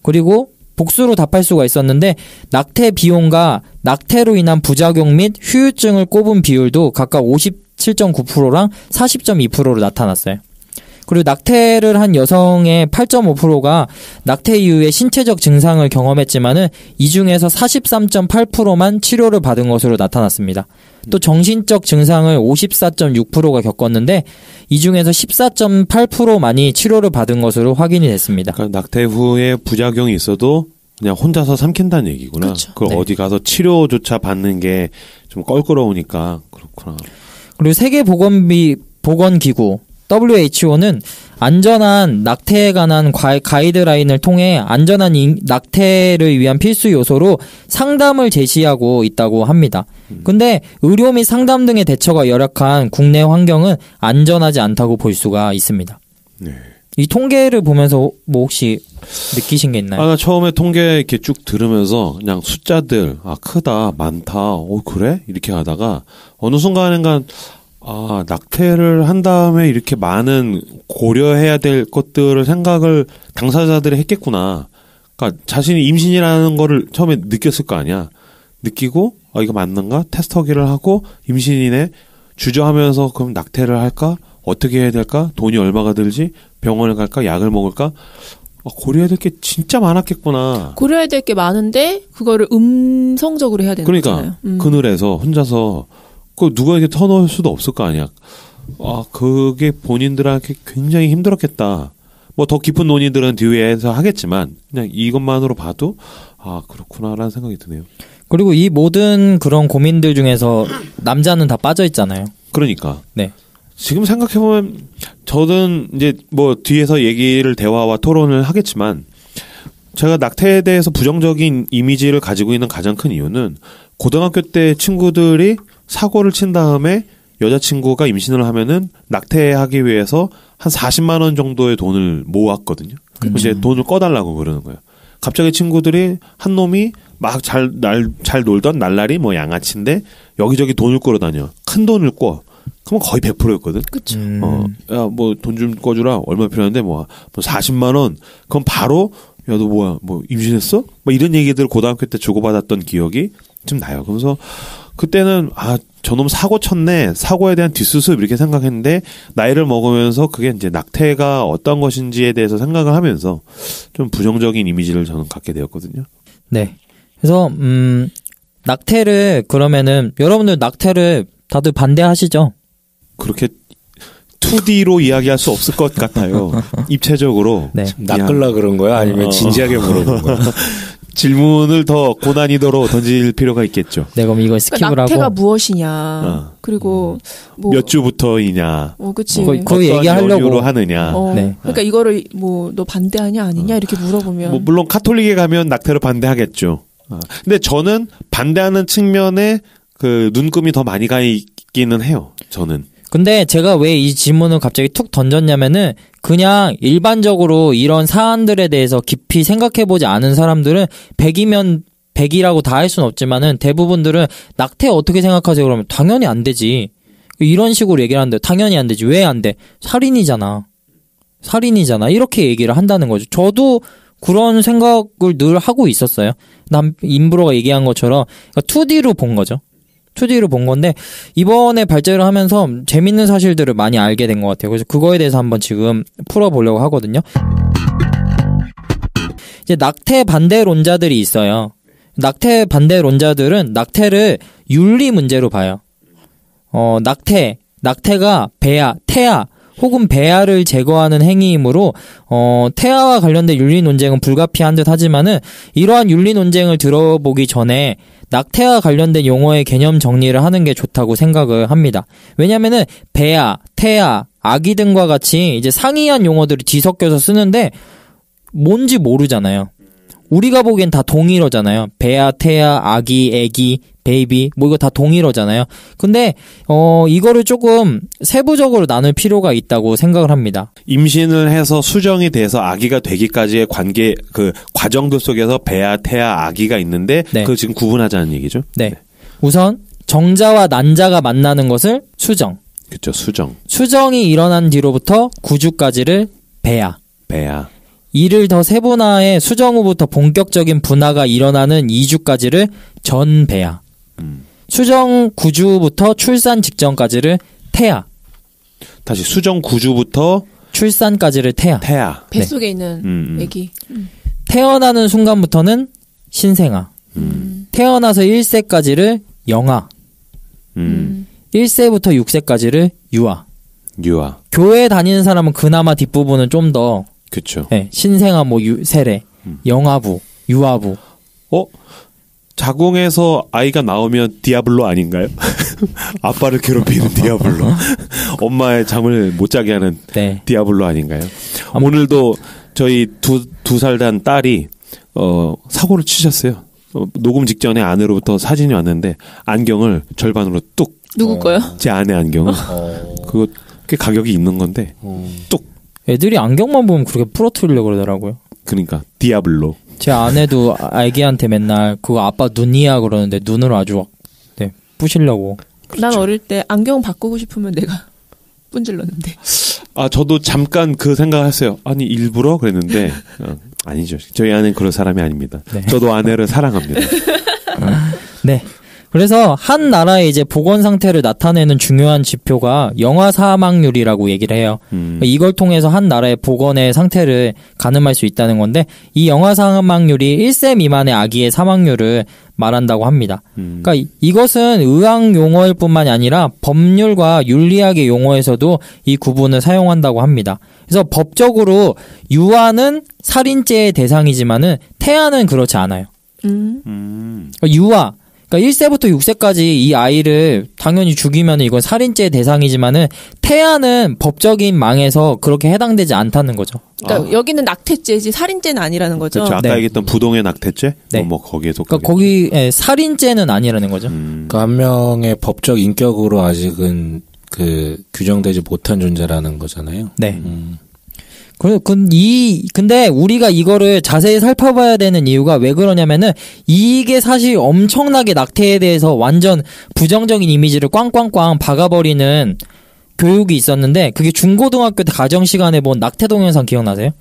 B: 그리고 복수로 답할 수가 있었는데 낙태 비용과 낙태로 인한 부작용 및 후유증을 꼽은 비율도 각각 57.9%랑 40.2%로 나타났어요. 그리고 낙태를 한 여성의 8.5%가 낙태 이후에 신체적 증상을 경험했지만은 이 중에서 43.8%만 치료를 받은 것으로 나타났습니다. 또 정신적 증상을 54.6%가 겪었는데 이 중에서 14.8%만이 치료를 받은 것으로 확인이 됐습니다.
A: 그러니까 낙태 후에 부작용이 있어도 그냥 혼자서 삼킨다는 얘기구나.
C: 그렇죠.
A: 그걸
B: 네.
A: 어디 가서 치료조차 받는 게 좀 껄끄러우니까 그렇구나.
B: 그리고 세계보건기구 WHO는 안전한 낙태에 관한 가이드라인을 통해 안전한 낙태를 위한 필수 요소로 상담을 제시하고 있다고 합니다. 근데 의료 및 상담 등의 대처가 열악한 국내 환경은 안전하지 않다고 볼 수가 있습니다.
A: 네.
B: 이 통계를 보면서 뭐 혹시 느끼신 게 있나요?
A: 나 처음에 통계 이렇게 쭉 들으면서 그냥 숫자들, 크다, 많다, 그래? 이렇게 하다가 어느 순간인가 낙태를 한 다음에 이렇게 많은 고려해야 될 것들을 생각을 당사자들이 했겠구나. 그러니까 자신이 임신이라는 거를 처음에 느꼈을 거 아니야. 느끼고 이거 맞는가? 테스터기를 하고 임신이네. 주저하면서 그럼 낙태를 할까? 어떻게 해야 될까? 돈이 얼마가 들지? 병원을 갈까? 약을 먹을까? 고려해야 될 게 진짜 많았겠구나.
C: 고려해야 될 게 많은데 그거를 음성적으로 해야 되는 거잖아요.
A: 그러니까 그늘에서 혼자서 누구에게 터놓을 수도 없을 거 아니야. 그게 본인들한테 굉장히 힘들었겠다. 뭐 더 깊은 논의들은 뒤에서 하겠지만 그냥 이것만으로 봐도 그렇구나라는 생각이 드네요.
B: 그리고 이 모든 그런 고민들 중에서 남자는 다 빠져 있잖아요.
A: 그러니까.
B: 네.
A: 지금 생각해보면 저는 이제 뭐 뒤에서 대화와 토론을 하겠지만 제가 낙태에 대해서 부정적인 이미지를 가지고 있는 가장 큰 이유는 고등학교 때 친구들이 사고를 친 다음에 여자친구가 임신을 하면은 낙태하기 위해서 한 40만 원 정도의 돈을 모았거든요. 이제 돈을 꺼달라고 그러는 거예요. 갑자기 친구들이 한 놈이 막 잘 놀던 날라리 뭐 양아치인데 여기저기 돈을 끌어다녀. 큰 돈을 꿔. 그러면 거의 100%였거든.
C: 그렇죠.
A: 야, 뭐 돈 좀 꿔주라. 얼마 필요한데 뭐 40만 원. 그럼 바로 야, 너 뭐야? 뭐 임신했어? 뭐 이런 얘기들 고등학교 때 주고받았던 기억이 좀 나요. 그래서 그때는 저놈 사고 쳤네. 사고에 대한 뒷수습 이렇게 생각했는데 나이를 먹으면서 그게 이제 낙태가 어떤 것인지에 대해서 생각을 하면서 좀 부정적인 이미지를 저는 갖게 되었거든요.
B: 네. 그래서 낙태를 그러면은 여러분들 낙태를 다들 반대하시죠?
A: 그렇게 2D로 이야기할 수 없을 것 같아요. 입체적으로.
B: 네.
D: 낚을라 그런 거야? 아니면 진지하게 물어본 거야?
A: 질문을 더 고난이도로 던질 필요가 있겠죠.
B: 네, 그럼 이걸 스킵을
C: 그러니까 낙태가
B: 하고.
C: 무엇이냐. 그리고 뭐
A: 몇 주부터이냐.
C: 그치.
B: 그 얘기하려고
A: 연유로 하느냐.
B: 네.
C: 그러니까 이거를 뭐 너 반대하냐 아니냐 이렇게 물어보면
A: 뭐 물론 카톨릭에 가면 낙태를 반대하겠죠. 근데 저는 반대하는 측면에 그 눈금이 더 많이 가 있기는 해요. 저는.
B: 근데 제가 왜 이 질문을 갑자기 툭 던졌냐면은 그냥 일반적으로 이런 사안들에 대해서 깊이 생각해보지 않은 사람들은 100이면 100이라고 다 할 수는 없지만은 대부분들은 낙태 어떻게 생각하세요? 그러면 당연히 안 되지. 이런 식으로 얘기를 하는데 당연히 안 되지. 왜 안 돼? 살인이잖아. 이렇게 얘기를 한다는 거죠. 저도 그런 생각을 늘 하고 있었어요. 임브로가 얘기한 것처럼 2D로 본 거죠. 2D로 본 건데 이번에 발제를 하면서 재밌는 사실들을 많이 알게 된 것 같아요. 그래서 그거에 대해서 한번 지금 풀어보려고 하거든요. 이제 낙태 반대론자들이 있어요. 낙태 반대론자들은 낙태를 윤리 문제로 봐요. 낙태가 태아 혹은 배아를 제거하는 행위이므로 태아와 관련된 윤리 논쟁은 불가피한 듯 하지만은 이러한 윤리 논쟁을 들어보기 전에 낙태와 관련된 용어의 개념 정리를 하는 게 좋다고 생각을 합니다. 왜냐면은 배아, 태아, 아기 등과 같이 이제 상이한 용어들이 뒤섞여서 쓰는데 뭔지 모르잖아요. 우리가 보기엔 다 동일어잖아요. 배아, 태아, 아기, 애기, 베이비 뭐 이거 다 동일어잖아요. 근데 이거를 조금 세부적으로 나눌 필요가 있다고 생각을 합니다.
A: 임신을 해서 수정이 돼서 아기가 되기까지의 관계 그 과정들 속에서 배아, 태아, 아기가 있는데
B: 네.
A: 그걸 지금 구분하자는 얘기죠.
B: 네. 우선 정자와 난자가 만나는 것을 수정.
A: 그렇죠. 수정.
B: 수정이 일어난 뒤로부터 구주까지를 배아. 이를 더 세분화해 수정 후부터 본격적인 분화가 일어나는 이주까지를 전배아. 수정 구주부터 출산 직전까지를 태아.
A: 다시 수정 구주부터
B: 출산까지를 태아.
C: 뱃속에 있는 애기.
B: 태어나는 순간부터는 신생아. 태어나서 1세까지를 영아. 1세부터 6세까지를 유아. 교회 다니는 사람은 그나마 뒷부분은 좀 더
A: 그렇죠.
B: 네, 신생아 뭐 세례, 영아부, 유아부.
A: 자궁에서 아이가 나오면 디아블로 아닌가요? 아빠를 괴롭히는 디아블로. 엄마의 잠을 못 자게 하는
B: 네.
A: 디아블로 아닌가요? 오늘도 저희 두 살 단 딸이 사고를 치셨어요. 녹음 직전에 아내로부터 사진이 왔는데 안경을 절반으로 뚝.
C: 누구 거요?
A: 제 아내 안경은. 그거 꽤 가격이 있는 건데 뚝.
B: 애들이 안경만 보면 그렇게 부러뜨리려고 그러더라고요.
A: 그러니까 디아블로.
B: 제 아내도 아기한테 맨날 그거 아빠 눈이야 그러는데 눈으로 아주 부시려고.
C: 난 어릴 때 안경 바꾸고 싶으면 내가 분질렀는데.
A: 저도 잠깐 그 생각을 했어요. 아니 일부러 그랬는데 아니죠. 저희 아내는 그런 사람이 아닙니다. 네. 저도 아내를 사랑합니다.
B: 네. 그래서 한 나라의 이제 보건 상태를 나타내는 중요한 지표가 영아 사망률이라고 얘기를 해요. 이걸 통해서 한 나라의 보건의 상태를 가늠할 수 있다는 건데 이 영아 사망률이 1세 미만의 아기의 사망률을 말한다고 합니다. 그러니까 이것은 의학 용어일 뿐만이 아니라 법률과 윤리학의 용어에서도 이 구분을 사용한다고 합니다. 그래서 법적으로 유아는 살인죄의 대상이지만은 태아는 그렇지 않아요. 그러니까 유아 그러니까 1세부터 6세까지 이 아이를 당연히 죽이면 이건 살인죄의 대상이지만은 태아는 법적인 망에서 그렇게 해당되지 않다는 거죠.
C: 그러니까 여기는 낙태죄지 살인죄는 아니라는 거죠.
A: 그렇죠. 아까 얘기했던 부동의 낙태죄?
B: 네.
A: 뭐 거기에도.
B: 그러니까 거기 살인죄는 아니라는 거죠.
D: 그러니까 한 명의 법적 인격으로 아직은 그 규정되지 못한 존재라는 거잖아요.
B: 네. 근데 우리가 이거를 자세히 살펴봐야 되는 이유가 왜 그러냐면은 이게 사실 엄청나게 낙태에 대해서 완전 부정적인 이미지를 꽝꽝꽝 박아버리는 교육이 있었는데 그게 중고등학교 때 가정 시간에 본 낙태 동영상 기억나세요?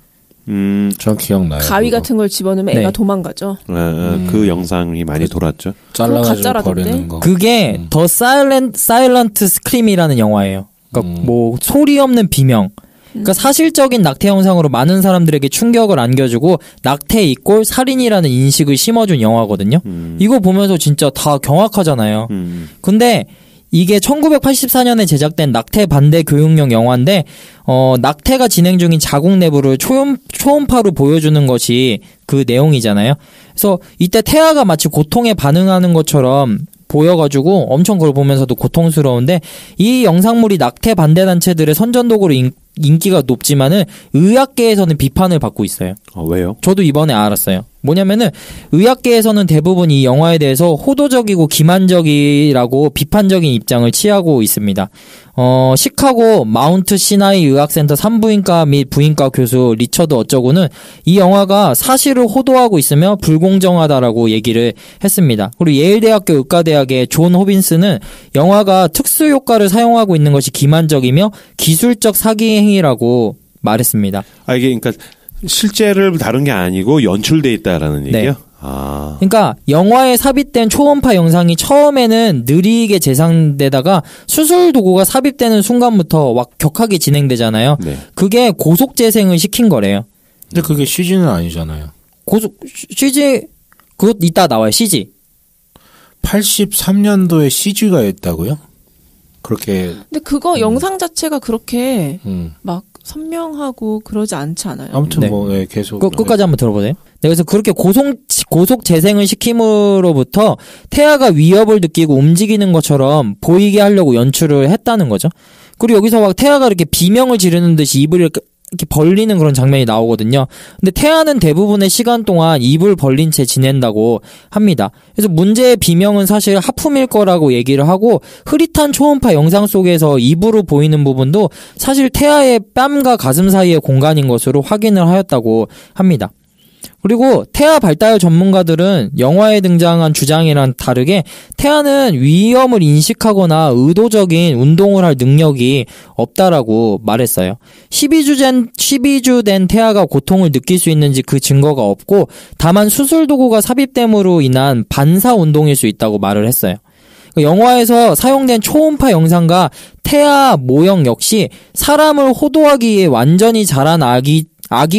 D: 전 기억나요.
C: 가위
D: 그거.
C: 같은 걸 집어넣으면 애가 도망가죠.
A: 그 영상이 많이 돌았죠.
D: 잘라가지고 버리는 거.
B: 그게 더 사일런트 스크림이라는 영화예요. 그러니까 뭐 소리 없는 비명. 그러니까 사실적인 낙태 영상으로 많은 사람들에게 충격을 안겨주고 낙태 이꼴 살인이라는 인식을 심어준 영화거든요. 이거 보면서 진짜 다 경악하잖아요. 근데 이게 1984년에 제작된 낙태 반대 교육용 영화인데 낙태가 진행 중인 자궁 내부를 초음파로 보여주는 것이 그 내용이잖아요. 그래서 이때 태아가 마치 고통에 반응하는 것처럼 보여가지고 엄청 그걸 보면서도 고통스러운데 이 영상물이 낙태 반대 단체들의 선전도구로 인기가 높지만은 의학계에서는 비판을 받고 있어요.
A: 왜요?
B: 저도 이번에 알았어요. 뭐냐면은 의학계에서는 대부분 이 영화에 대해서 호도적이고 기만적이라고 비판적인 입장을 취하고 있습니다. 시카고 마운트 시나이 의학센터 산부인과 및 부인과 교수 리처드 어쩌고는 이 영화가 사실을 호도하고 있으며 불공정하다라고 얘기를 했습니다. 그리고 예일대학교 의과대학의 존 호빈스는 영화가 특수효과를 사용하고 있는 것이 기만적이며 기술적 사기 행위라고 말했습니다.
A: 이게 그러니까 실제를 다룬 게 아니고 연출돼 있다라는 얘기요? 네.
B: 그러니까 영화에 삽입된 초음파 영상이 처음에는 느리게 재생되다가 수술 도구가 삽입되는 순간부터 격하게 진행되잖아요. 네. 그게 고속 재생을 시킨 거래요.
D: 근데 그게 CG는 아니잖아요.
B: CG 그것 이따 나와요. CG.
D: 83년도에 CG가 있다고요? 그렇게.
C: 근데 그거 영상 자체가 그렇게 막 선명하고 그러지 않지 않아요?
D: 아무튼 네. 뭐 계속
B: 끝까지 한번 들어보세요. 네, 그래서 그렇게 고속 재생을 시킴으로부터 태아가 위협을 느끼고 움직이는 것처럼 보이게 하려고 연출을 했다는 거죠. 그리고 여기서 막 태아가 이렇게 비명을 지르는 듯이 입을 이렇게 벌리는 그런 장면이 나오거든요. 근데 태아는 대부분의 시간 동안 입을 벌린 채 지낸다고 합니다. 그래서 문제의 비명은 사실 하품일 거라고 얘기를 하고 흐릿한 초음파 영상 속에서 입으로 보이는 부분도 사실 태아의 뺨과 가슴 사이의 공간인 것으로 확인을 하였다고 합니다. 그리고 태아 발달 전문가들은 영화에 등장한 주장이랑 다르게 태아는 위험을 인식하거나 의도적인 운동을 할 능력이 없다라고 말했어요. 12주 된 태아가 고통을 느낄 수 있는지 그 증거가 없고 다만 수술 도구가 삽입됨으로 인한 반사 운동일 수 있다고 말을 했어요. 영화에서 사용된 초음파 영상과 태아 모형 역시 사람을 호도하기에 완전히 자란 아기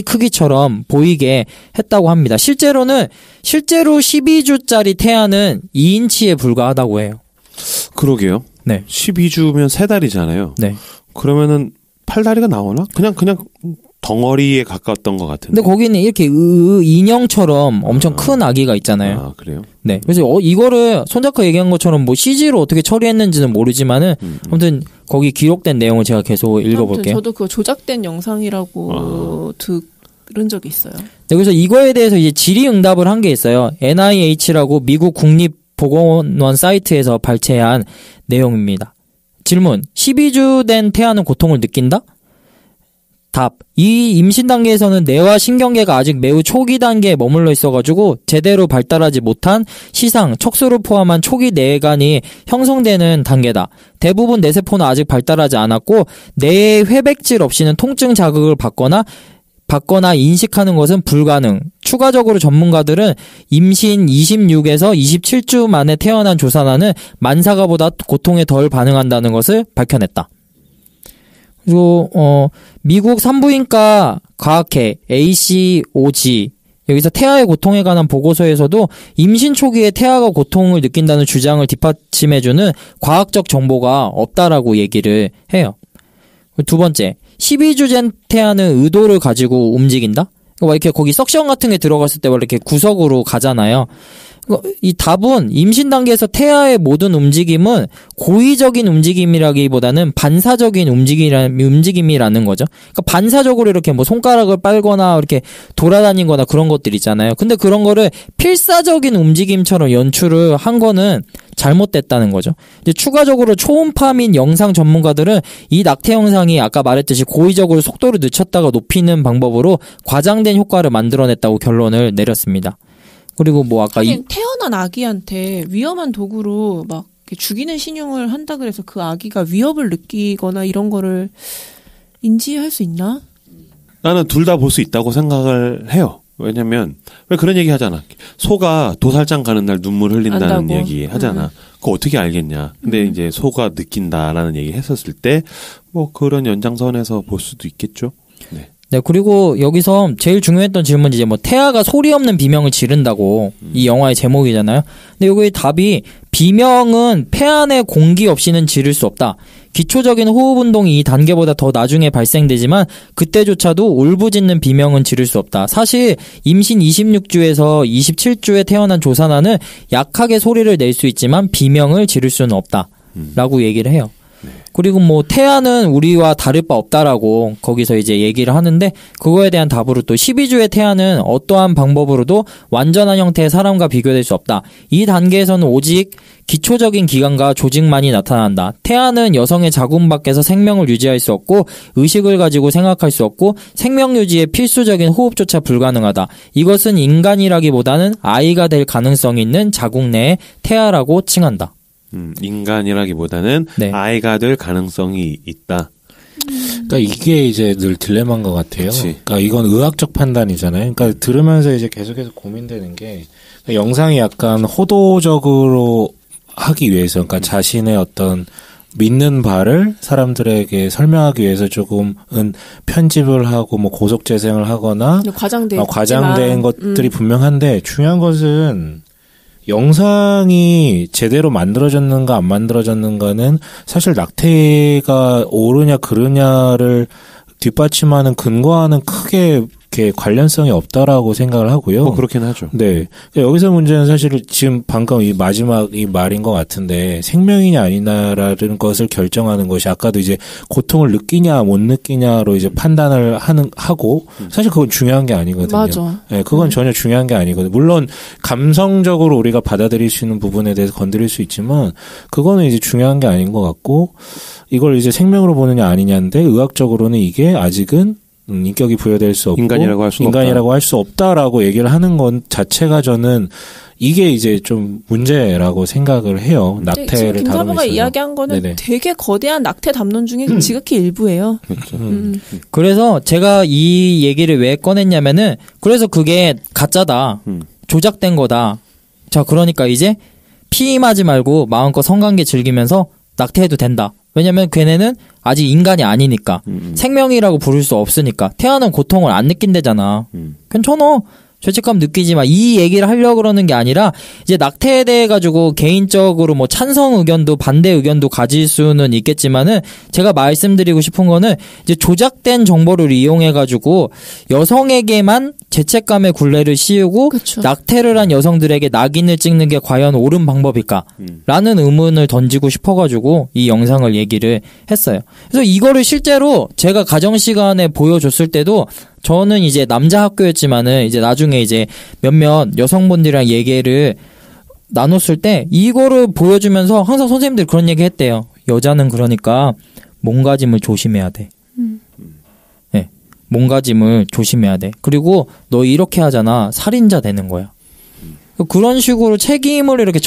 B: 크기처럼 보이게 했다고 합니다. 실제로 12주짜리 태아는 2인치에 불과하다고 해요.
A: 그러게요.
B: 네.
A: 12주면 3달이잖아요.
B: 네.
A: 그러면은 8다리가 나오나? 그냥 덩어리에 가까웠던 것 같은데.
B: 근데 거기는 이렇게 인형처럼 엄청 큰 아기가 있잖아요.
A: 그래요?
B: 네. 그래서 이거를 손작가 얘기한 것처럼 뭐 CG로 어떻게 처리했는지는 모르지만은 아무튼 거기 기록된 내용을 제가 계속 읽어볼게요.
C: 저도 그거 조작된 영상이라고 들은 적이 있어요.
B: 네. 그래서 이거에 대해서 이제 질의응답을 한 게 있어요. NIH라고 미국 국립보건원 사이트에서 발췌한 내용입니다. 질문. 12주 된 태아는 고통을 느낀다? 답. 이 임신 단계에서는 뇌와 신경계가 아직 매우 초기 단계에 머물러 있어가지고 제대로 발달하지 못한 시상, 척수를 포함한 초기 뇌관이 형성되는 단계다. 대부분 뇌세포는 아직 발달하지 않았고 뇌의 회백질 없이는 통증 자극을 받거나 인식하는 것은 불가능. 추가적으로 전문가들은 임신 26에서 27주 만에 태어난 조산아는 만사가보다 고통에 덜 반응한다는 것을 밝혀냈다. 그리고 미국 산부인과 과학회 ACOG 여기서 태아의 고통에 관한 보고서에서도 임신 초기에 태아가 고통을 느낀다는 주장을 뒷받침해주는 과학적 정보가 없다라고 얘기를 해요. 두 번째, 12주 된 태아는 의도를 가지고 움직인다? 이렇게 거기 석션 같은 게 들어갔을 때 이렇게 구석으로 가잖아요. 이 답은 임신 단계에서 태아의 모든 움직임은 고의적인 움직임이라기보다는 반사적인 움직임이라는 거죠. 그러니까 반사적으로 이렇게 뭐 손가락을 빨거나 이렇게 돌아다니거나 그런 것들 있잖아요. 근데 그런 거를 필사적인 움직임처럼 연출을 한 거는 잘못됐다는 거죠. 이제 추가적으로 초음파 및 영상 전문가들은 이 낙태 영상이 아까 말했듯이 고의적으로 속도를 늦췄다가 높이는 방법으로 과장된 효과를 만들어냈다고 결론을 내렸습니다. 그리고 뭐 아까
C: 태어난 아기한테 위험한 도구로 막 죽이는 신용을 한다 그래서 그 아기가 위협을 느끼거나 이런 거를 인지할 수 있나?
A: 나는 둘 다 볼 수 있다고 생각을 해요. 왜냐면 왜 그런 얘기 하잖아. 소가 도살장 가는 날 눈물 흘린다는 안다고? 얘기 하잖아. 그거 어떻게 알겠냐. 근데 이제 소가 느낀다라는 얘기 했었을 때 뭐 그런 연장선에서 볼 수도 있겠죠. 네.
B: 네, 그리고 여기서 제일 중요했던 질문이 이제 뭐 태아가 소리 없는 비명을 지른다고 이 영화의 제목이잖아요. 근데 여기 답이 비명은 폐 안에 공기 없이는 지를 수 없다. 기초적인 호흡 운동이 이 단계보다 더 나중에 발생되지만 그때조차도 울부짖는 비명은 지를 수 없다. 사실 임신 26주에서 27주에 태어난 조산아는 약하게 소리를 낼 수 있지만 비명을 지를 수는 없다. 라고 얘기를 해요. 그리고 뭐 태아는 우리와 다를 바 없다라고 거기서 이제 얘기를 하는데 그거에 대한 답으로 또 12주의 태아는 어떠한 방법으로도 완전한 형태의 사람과 비교될 수 없다. 이 단계에서는 오직 기초적인 기관과 조직만이 나타난다. 태아는 여성의 자궁 밖에서 생명을 유지할 수 없고 의식을 가지고 생각할 수 없고 생명 유지에 필수적인 호흡조차 불가능하다. 이것은 인간이라기보다는 아이가 될 가능성이 있는 자궁 내의 태아라고 칭한다.
A: 인간이라기보다는
B: 네.
A: 아이가 될 가능성이 있다.
D: 그러니까 이게 이제 늘 딜레마인 것 같아요.
A: 그치.
D: 그러니까 이건 의학적 판단이잖아요. 그러니까 들으면서 이제 계속해서 고민되는 게 영상이 약간 호도적으로 하기 위해서, 그러니까 자신의 어떤 믿는 바를 사람들에게 설명하기 위해서 조금은 편집을 하고 뭐 고속 재생을 하거나 과장된 것들이 분명한데 중요한 것은 영상이 제대로 만들어졌는가 안 만들어졌는가는 사실 낙태가 옳으냐 그르냐를 뒷받침하는 근거와는 크게 이렇게 관련성이 없다라고 생각을 하고요.
A: 그렇긴 하죠.
D: 네. 여기서 문제는 사실 지금 방금 이 마지막 이 말인 것 같은데 생명이냐 아니냐라는 것을 결정하는 것이 아까도 이제 고통을 느끼냐 못 느끼냐로 이제 판단을 하고 사실 그건 중요한 게 아니거든요.
C: 맞아.
D: 네, 그건 전혀 중요한 게 아니거든요. 물론 감성적으로 우리가 받아들일 수 있는 부분에 대해서 건드릴 수 있지만 그거는 이제 중요한 게 아닌 것 같고 이걸 이제 생명으로 보느냐 아니냐인데 의학적으로는 이게 아직은 인격이 부여될 수 없고
A: 인간이라고 할 수
D: 없다라고 얘기를 하는 건 자체가 저는 이게 이제 좀 문제라고 생각을 해요. 낙태를 다루면서.
C: 김사부가 이야기한 거는 네네. 되게 거대한 낙태 담론 중에 지극히 일부예요.
A: 그렇죠.
B: 그래서 제가 이 얘기를 왜 꺼냈냐면은 그래서 그게 가짜다. 조작된 거다. 자, 그러니까 이제 피임하지 말고 마음껏 성관계 즐기면서 낙태해도 된다. 왜냐면 걔네는 아직 인간이 아니니까 생명이라고 부를 수 없으니까 태아는 고통을 안 느낀대잖아. 괜찮아. 죄책감 느끼지 마. 이 얘기를 하려고 그러는 게 아니라 이제 낙태에 대해 가지고 개인적으로 뭐 찬성 의견도 반대 의견도 가질 수는 있겠지만은 제가 말씀드리고 싶은 거는 이제 조작된 정보를 이용해 가지고 여성에게만 죄책감의 굴레를 씌우고 그쵸. 낙태를 한 여성들에게 낙인을 찍는 게 과연 옳은 방법일까? 라는 의문을 던지고 싶어 가지고 이 영상을 얘기를 했어요. 그래서 이거를 실제로 제가 가정 시간에 보여줬을 때도 저는 이제 남자 학교였지만은 이제 나중에 이제 몇몇 여성분들이랑 얘기를 나눴을 때 이거를 보여주면서 항상 선생님들이 그런 얘기 했대요. 여자는 그러니까 몸가짐을 조심해야 돼. 네, 몸가짐을 조심해야 돼. 그리고 너 이렇게 하잖아. 살인자 되는 거야. 그런 식으로 책임을 이렇게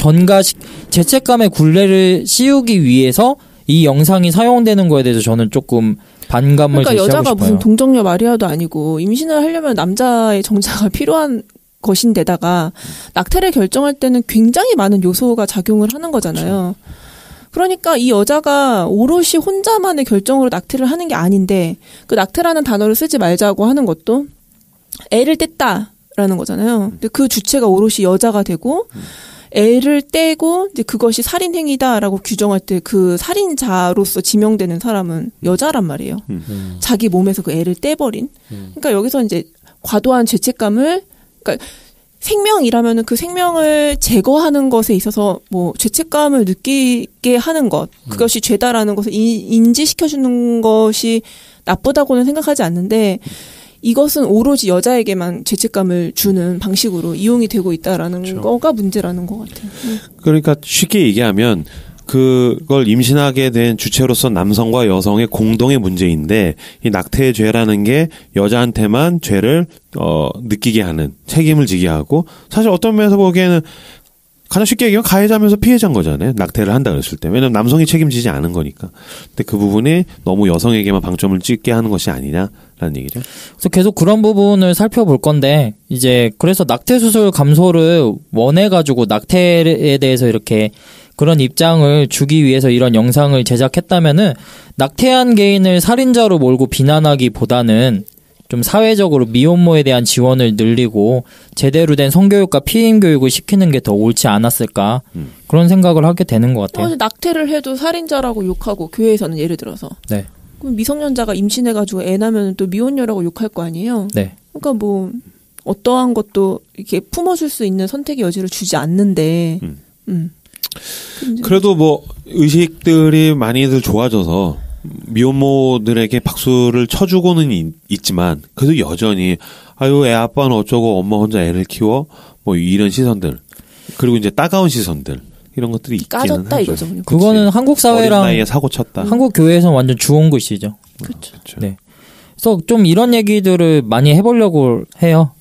B: 죄책감의 굴레를 씌우기 위해서 이 영상이 사용되는 거에 대해서 저는 조금 반감을 제시하고 싶어요.
C: 그러니까 여자가 무슨 동정녀 마리아도 아니고 임신을 하려면 남자의 정자가 필요한 것인데다가 낙태를 결정할 때는 굉장히 많은 요소가 작용을 하는 거잖아요. 그러니까 이 여자가 오롯이 혼자만의 결정으로 낙태를 하는 게 아닌데 그 낙태라는 단어를 쓰지 말자고 하는 것도 애를 뗐다라는 거잖아요. 근데 그 주체가 오롯이 여자가 되고 애를 떼고 이제 그것이 살인 행위다라고 규정할 때 그 살인자로서 지명되는 사람은 여자란 말이에요. 자기 몸에서 그 애를 떼버린. 그러니까 여기서 이제 과도한 죄책감을 그러니까 생명이라면은 그 생명을 제거하는 것에 있어서 뭐 죄책감을 느끼게 하는 것 그것이 죄다라는 것을 인지시켜주는 것이 나쁘다고는 생각하지 않는데. 이것은 오로지 여자에게만 죄책감을 주는 방식으로 이용이 되고 있다라는 그렇죠. 거가 문제라는 것 같아요.
A: 그러니까 쉽게 얘기하면 그걸 임신하게 된 주체로서 남성과 여성의 공동의 문제인데 이 낙태의 죄라는 게 여자한테만 죄를 느끼게 하는 책임을 지게 하고 사실 어떤 면에서 보기에는 가장 쉽게 얘기하면 가해자면서 피해자인 거잖아요. 낙태를 한다 그랬을 때. 왜냐면 남성이 책임지지 않은 거니까. 근데 그 부분이 너무 여성에게만 방점을 찍게 하는 것이 아니냐라는 얘기죠.
B: 그래서 계속 그런 부분을 살펴볼 건데 이제 그래서 낙태 수술 감소를 원해가지고 낙태에 대해서 이렇게 그런 입장을 주기 위해서 이런 영상을 제작했다면은 낙태한 개인을 살인자로 몰고 비난하기보다는 좀 사회적으로 미혼모에 대한 지원을 늘리고 제대로 된 성교육과 피임 교육을 시키는 게 더 옳지 않았을까 그런 생각을 하게 되는 것 같아요.
C: 낙태를 해도 살인자라고 욕하고 교회에서는 예를 들어서
B: 네.
C: 그럼 미성년자가 임신해가지고 애 낳으면 또 미혼녀라고 욕할 거 아니에요.
B: 네.
C: 그러니까 뭐 어떠한 것도 이렇게 품어줄 수 있는 선택의 여지를 주지 않는데.
A: 그래도 뭐 의식들이 많이들 좋아져서 미혼모들에게 박수를 쳐주고는 있지만 그래도 여전히 아유 애 아빠는 어쩌고 엄마 혼자 애를 키워 뭐 이런 시선들 그리고 이제 따가운 시선들 이런 것들이 있기는
C: 까졌다
A: 하죠.
C: 이거죠.
B: 그거는 한국 사회랑
A: 어린 나이에 사고 쳤다.
B: 한국 교회에서 완전 주온 것이죠.
C: 그렇죠.
B: 네. 그래서 좀 이런 얘기들을 많이 해보려고 해요.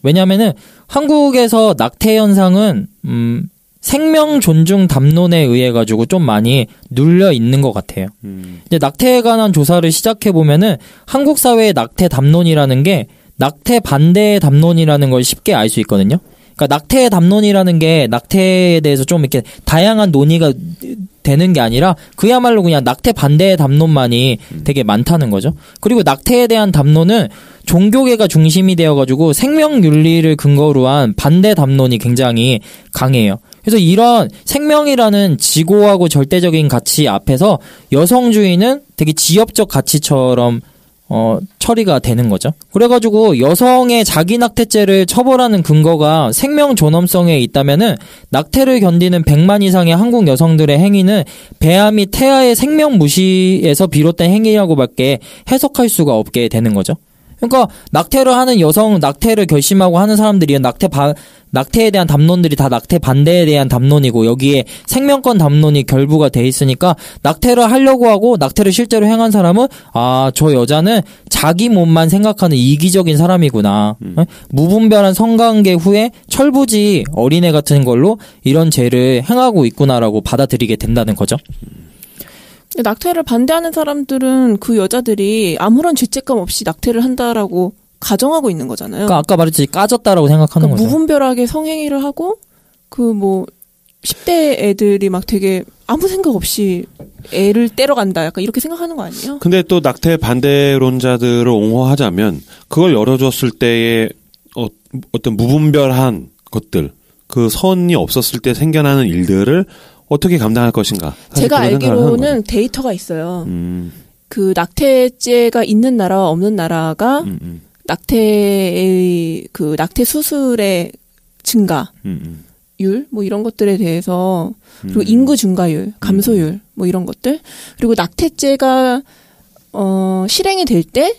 B: 왜냐면은 한국에서 낙태 현상은 생명 존중 담론에 의해 가지고 좀 많이 눌려 있는 것 같아요. 이제 낙태에 관한 조사를 시작해 보면은 한국 사회의 낙태 담론이라는 게 낙태 반대의 담론이라는 걸 쉽게 알 수 있거든요. 그러니까 낙태의 담론이라는 게 낙태에 대해서 좀 이렇게 다양한 논의가 되는 게 아니라 그야말로 그냥 낙태 반대의 담론만이 되게 많다는 거죠. 그리고 낙태에 대한 담론은 종교계가 중심이 되어가지고 생명윤리를 근거로 한 반대 담론이 굉장히 강해요. 그래서 이런 생명이라는 지고하고 절대적인 가치 앞에서 여성주의는 되게 지엽적 가치처럼 처리가 되는 거죠. 그래가지고 여성의 자기 낙태죄를 처벌하는 근거가 생명 존엄성에 있다면은 낙태를 견디는 100만 이상의 한국 여성들의 행위는 배아 및 태아의 생명 무시에서 비롯된 행위라고밖에 해석할 수가 없게 되는 거죠. 그러니까 낙태를 하는 여성, 낙태를 결심하고 하는 사람들이 낙태에 대한 담론들이 다 낙태 반대에 대한 담론이고 여기에 생명권 담론이 결부가 돼 있으니까 낙태를 하려고 하고 낙태를 실제로 행한 사람은 아, 저 여자는 자기 몸만 생각하는 이기적인 사람이구나. 무분별한 성관계 후에 철부지 어린애 같은 걸로 이런 죄를 행하고 있구나라고 받아들이게 된다는 거죠.
C: 낙태를 반대하는 사람들은 그 여자들이 아무런 죄책감 없이 낙태를 한다라고 가정하고 있는 거잖아요.
B: 그러니까 아까 말했듯이 까졌다라고 생각하는
C: 그러니까
B: 거죠.
C: 무분별하게 성행위를 하고 그 뭐 10대 애들이 막 되게 아무 생각 없이 애를 때려간다. 약간 이렇게 생각하는 거 아니에요?
A: 근데 또 낙태 반대론자들을 옹호하자면 그걸 열어줬을 때의 어떤 무분별한 것들 그 선이 없었을 때 생겨나는 일들을 어떻게 감당할 것인가?
C: 제가 알기로는 데이터가 있어요. 그 낙태죄가 있는 나라와 없는 나라가 낙태 수술의 증가율 뭐 이런 것들에 대해서 그리고 인구 증가율, 감소율 뭐 이런 것들 그리고 낙태죄가 실행이 될 때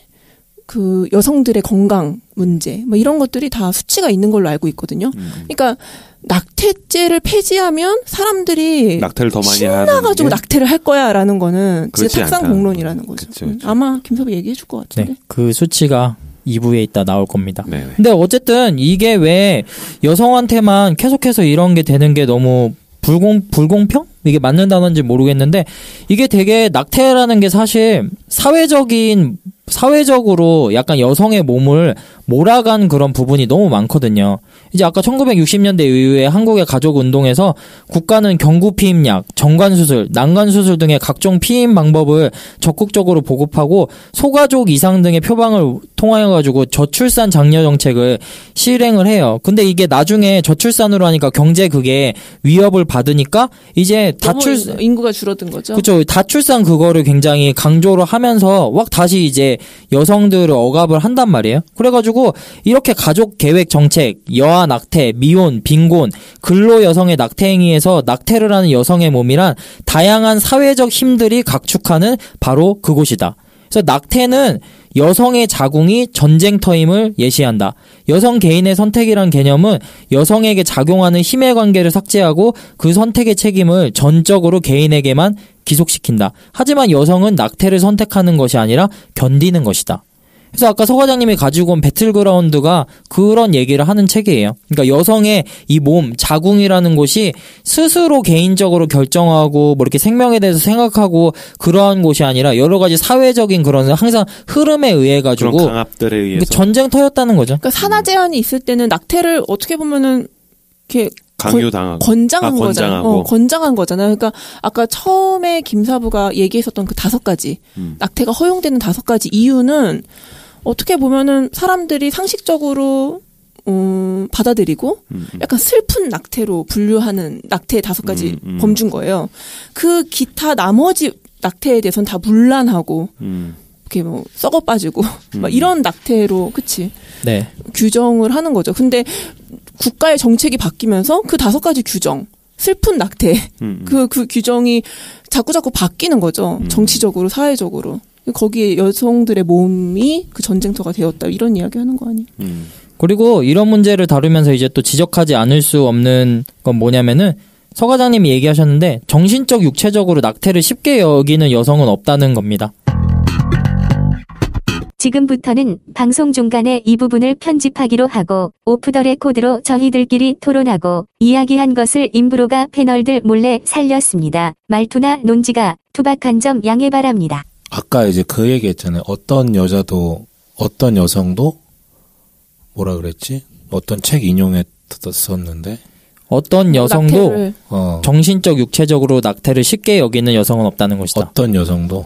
C: 그 여성들의 건강 문제 뭐 이런 것들이 다 수치가 있는 걸로 알고 있거든요. 그러니까 낙태죄를 폐지하면 사람들이
A: 낙태를 더 많이
C: 신나가지고 낙태를 할 거야라는 거는 진짜 탁상공론이라는 거죠.
A: 그쵸.
C: 아마 김섭이 얘기해 줄 것 같은데.
B: 네, 그 수치가 2부에 있다 나올 겁니다.
A: 네네.
B: 근데 어쨌든 이게 왜 여성한테만 계속해서 이런 게 되는 게 너무 불공평? 이게 맞는 단어인지 모르겠는데 이게 되게 낙태라는 게 사실 사회적으로 약간 여성의 몸을 몰아간 그런 부분이 너무 많거든요. 이제 아까 1960년대 이후에 한국의 가족운동에서 국가는 경구 피임약, 정관수술, 난관수술 등의 각종 피임 방법을 적극적으로 보급하고 소가족 이상 등의 표방을 통하여가지고 저출산 장려 정책을 실행을 해요. 근데 이게 나중에 저출산으로 하니까 경제 그게 위협을 받으니까 이제
C: 인구가 줄어든 거죠.
B: 그렇죠. 다출산 그거를 굉장히 강조를 하면서 다시 이제 여성들을 억압을 한단 말이에요. 그래가지고 이렇게 가족 계획 정책, 여아 낙태, 미혼, 빈곤, 근로 여성의 낙태 행위에서 낙태를 하는 여성의 몸이란 다양한 사회적 힘들이 각축하는 바로 그곳이다. 그래서 낙태는 여성의 자궁이 전쟁터임을 예시한다. 여성 개인의 선택이란 개념은 여성에게 작용하는 힘의 관계를 삭제하고 그 선택의 책임을 전적으로 개인에게만 기속시킨다. 하지만 여성은 낙태를 선택하는 것이 아니라 견디는 것이다. 그래서 아까 서 과장님이 가지고 온 배틀그라운드가 그런 얘기를 하는 책이에요. 그러니까 여성의 이 몸, 자궁이라는 곳이 스스로 개인적으로 결정하고 뭐 이렇게 생명에 대해서 생각하고 그러한 곳이 아니라 여러 가지 사회적인 그런 항상 흐름에 의해 가지고
A: 그런 강압들에 의해서
B: 전쟁터였다는 거죠.
C: 그러니까 산하 제한이 있을 때는 낙태를 어떻게 보면은 이렇게
A: 강요당하고
C: 권장한 거잖아요. 권장한 거잖아요. 그러니까 아까 처음에 김사부가 얘기했었던 그 5가지 낙태가 허용되는 5가지 이유는 어떻게 보면은 사람들이 상식적으로 받아들이고 약간 슬픈 낙태로 분류하는 낙태의 5가지 범주인 거예요. 그 기타 나머지 낙태에 대해서는 다 문란하고 이렇게 뭐 썩어 빠지고 막 이런 낙태로 그치?
B: 네.
C: 규정을 하는 거죠. 근데 국가의 정책이 바뀌면서 그 5가지 규정 슬픈 낙태 그 규정이 자꾸 바뀌는 거죠. 정치적으로 사회적으로. 거기에 여성들의 몸이 그 전쟁터가 되었다 이런 이야기 하는 거 아니에요?
B: 그리고 이런 문제를 다루면서 이제 또 지적하지 않을 수 없는 건 뭐냐면은 서 과장님이 얘기하셨는데 정신적 육체적으로 낙태를 쉽게 여기는 여성은 없다는 겁니다.
E: 지금부터는 방송 중간에 이 부분을 편집하기로 하고 오프 더 레코드로 저희들끼리 토론하고 이야기한 것을 임브로가 패널들 몰래 살렸습니다. 말투나 논지가 투박한 점 양해 바랍니다.
D: 아까 이제 그 얘기 했잖아요. 어떤 여자도 어떤 여성도 뭐라 그랬지? 어떤 책 인용했었는데
B: 어떤 여성도 정신적 육체적으로 낙태를 쉽게 여기는 여성은 없다는 것이다.
D: 어떤 여성도.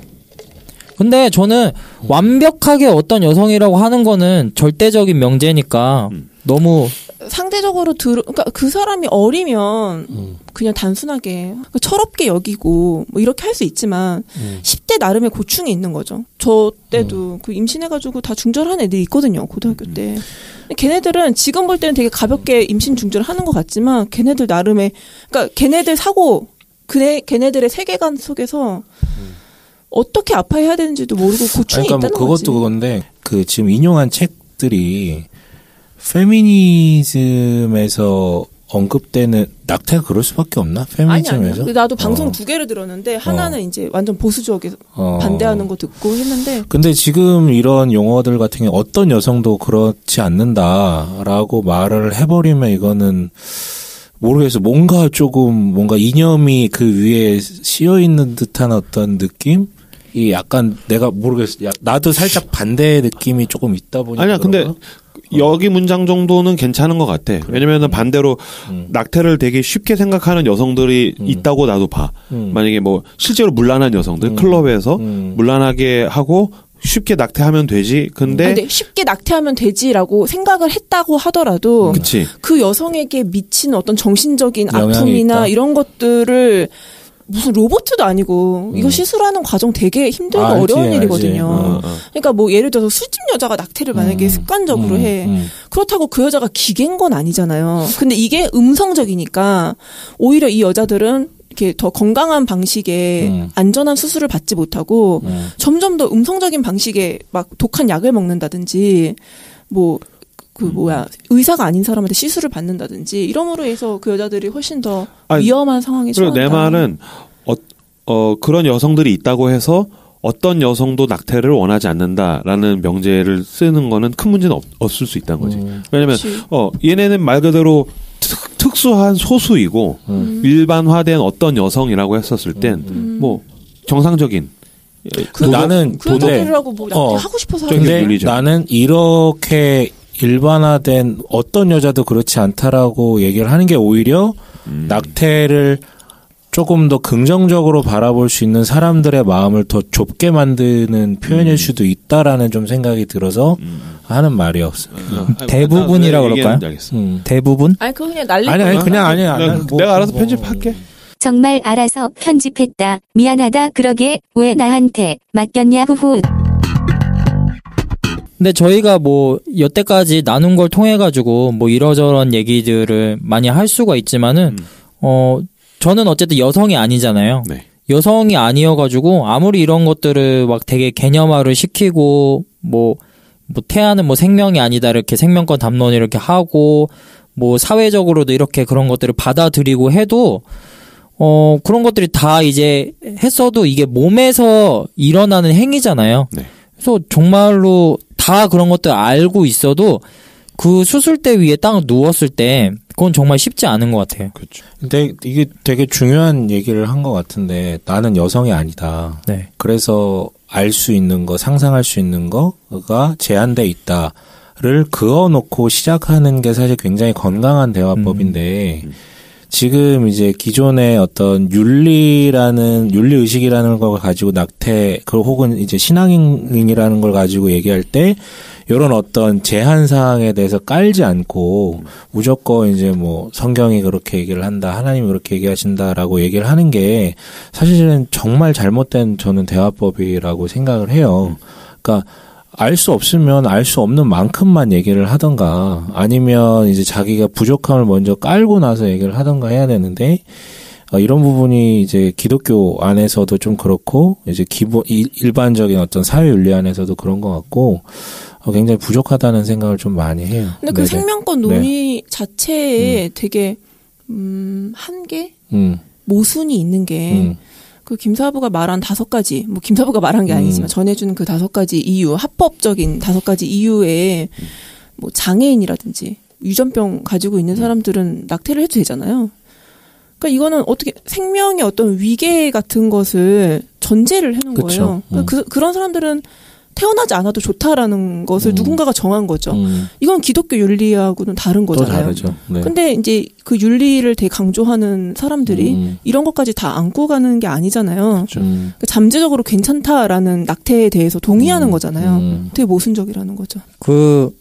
B: 근데 저는 완벽하게 어떤 여성이라고 하는 거는 절대적인 명제니까 너무
C: 상대적으로 그러니까 그 사람이 어리면 그냥 단순하게 철없게 여기고 뭐 이렇게 할 수 있지만 10대 나름의 고충이 있는 거죠. 저 때도 그 임신해가지고 다 중절한 애들이 있거든요. 고등학교 때. 걔네들은 지금 볼 때는 되게 가볍게 임신 중절을 하는 것 같지만 걔네들 나름의 그러니까 걔네들 사고 걔네들의 세계관 속에서 어떻게 아파해야 되는지도 모르고 고충이
D: 그러니까
C: 있다는
D: 뭐
C: 거지.
D: 그것도 그건데 그 지금 인용한 책들이 페미니즘에서 언급되는 낙태가 그럴 수밖에 없나? 페미니즘에서?
C: 아니. 나도 방송 두 개를 들었는데 하나는 이제 완전 보수 쪽에 반대하는 거 듣고 했는데
D: 근데 지금 이런 용어들 같은 경우 어떤 여성도 그렇지 않는다라고 말을 해버리면 이거는 모르겠어. 뭔가 이념이 그 위에 씌어 있는 듯한 어떤 느낌? 이 약간 내가 모르겠어. 나도 살짝 반대의 느낌이 조금 있다 보니까.
A: 아니야, 근데 여기 문장 정도는 괜찮은 것 같아. 왜냐면은 반대로 낙태를 되게 쉽게 생각하는 여성들이 있다고 나도 봐. 만약에 뭐 실제로 문란한 여성들 클럽에서 문란하게 하고 쉽게 낙태하면 되지. 근데
C: 쉽게 낙태하면 되지라고 생각을 했다고 하더라도
A: 그치.
C: 그 여성에게 미치는 어떤 정신적인 아픔이나 이런 것들을 무슨 로봇도 아니고 이거 시술하는 과정 되게 힘들고 어려운 일이거든요. 그러니까 뭐 예를 들어서 술집 여자가 낙태를 만약에 습관적으로 해. 그렇다고 그 여자가 기계인 건 아니잖아요. 근데 이게 음성적이니까 오히려 이 여자들은 이렇게 더 건강한 방식의 안전한 수술을 받지 못하고 점점 더 음성적인 방식의 막 독한 약을 먹는다든지 뭐 의사가 아닌 사람한테 시술을 받는다든지 이러므로 해서 그 여자들이 훨씬 더 위험한 상황에 처한다.
A: 그리고 내 말은 그런 여성들이 있다고 해서 어떤 여성도 낙태를 원하지 않는다라는 명제를 쓰는 거는 큰 문제는 없을 수 있다는 거지. 왜냐면 얘네는 말 그대로 특수한 소수이고 일반화된 어떤 여성이라고 했었을 땐 뭐 정상적인
D: 나는
C: 그 여자들이라고 뭐 낙태 하고 싶어서 하는
D: 근데 나는 이렇게 일반화된 어떤 여자도 그렇지 않다라고 얘기를 하는 게 오히려 낙태를 조금 더 긍정적으로 바라볼 수 있는 사람들의 마음을 더 좁게 만드는 표현일 수도 있다라는 좀 생각이 들어서 하는 말이었어요.
B: 대부분이라고 그럴까요? 대부분?
C: 아니 그거 그냥 날릴
D: 아니 그냥 아니야.
A: 내가 알아서 편집할게.
E: 정말 알아서 편집했다. 미안하다. 그러게 왜 나한테 맡겼냐 후후.
B: 근데 저희가 뭐 여태까지 나눈 걸 통해 가지고 뭐 이러저런 얘기들을 많이 할 수가 있지만은 저는 어쨌든 여성이 아니잖아요.
A: 네.
B: 여성이 아니어가지고 아무리 이런 것들을 막 되게 개념화를 시키고 뭐 태아는 뭐 생명이 아니다 이렇게 생명권 담론 이렇게 하고 뭐 사회적으로도 이렇게 그런 것들을 받아들이고 해도 그런 것들이 다 이제 했어도 이게 몸에서 일어나는 행위잖아요.
A: 네.
B: 그래서 정말로 다 그런 것들 알고 있어도 그 수술대 위에 딱 누웠을 때 그건 정말 쉽지 않은 것 같아요.
A: 그렇죠.
D: 근데 이게 되게 중요한 얘기를 한 것 같은데 나는 여성이 아니다.
B: 네.
D: 그래서 알 수 있는 거, 상상할 수 있는 거가 제한돼 있다를 그어놓고 시작하는 게 사실 굉장히 건강한 대화법인데 지금 이제 기존의 어떤 윤리의식이라는 걸 가지고 낙태, 혹은 이제 신앙인이라는 걸 가지고 얘기할 때 이런 어떤 제한 사항에 대해서 깔지 않고 무조건 이제 뭐 성경이 그렇게 얘기를 한다, 하나님이 그렇게 얘기하신다라고 얘기를 하는 게 사실은 정말 잘못된 저는 대화법이라고 생각을 해요. 그러니까 알 수 없으면 알 수 없는 만큼만 얘기를 하던가 아니면 이제 자기가 부족함을 먼저 깔고 나서 얘기를 하던가 해야 되는데 이런 부분이 이제 기독교 안에서도 좀 그렇고 이제 일반적인 어떤 사회 윤리 안에서도 그런 것 같고 굉장히 부족하다는 생각을 좀 많이 해요.
C: 근데 그 생명권 논의 자체에 되게 한계, 모순이 있는 게. 그 김사부가 말한 5가지, 뭐 김사부가 말한 게 아니지만 전해주는 그 5가지 이유, 합법적인 5가지 이유에 뭐 장애인이라든지 유전병 가지고 있는 사람들은 낙태를 해도 되잖아요. 그러니까 이거는 어떻게 생명의 어떤 위계 같은 것을 전제를 해놓은 거예요. 그러니까 그런 사람들은 태어나지 않아도 좋다라는 것을 누군가가 정한 거죠. 이건 기독교 윤리하고는 다른 거잖아요.
D: 또 다르죠. 네.
C: 근데 이제 그 윤리를 되게 강조하는 사람들이 이런 것까지 다 안고 가는 게 아니잖아요. 그러니까 잠재적으로 괜찮다라는 낙태에 대해서 동의하는 거잖아요. 되게 모순적이라는 거죠.
B: 그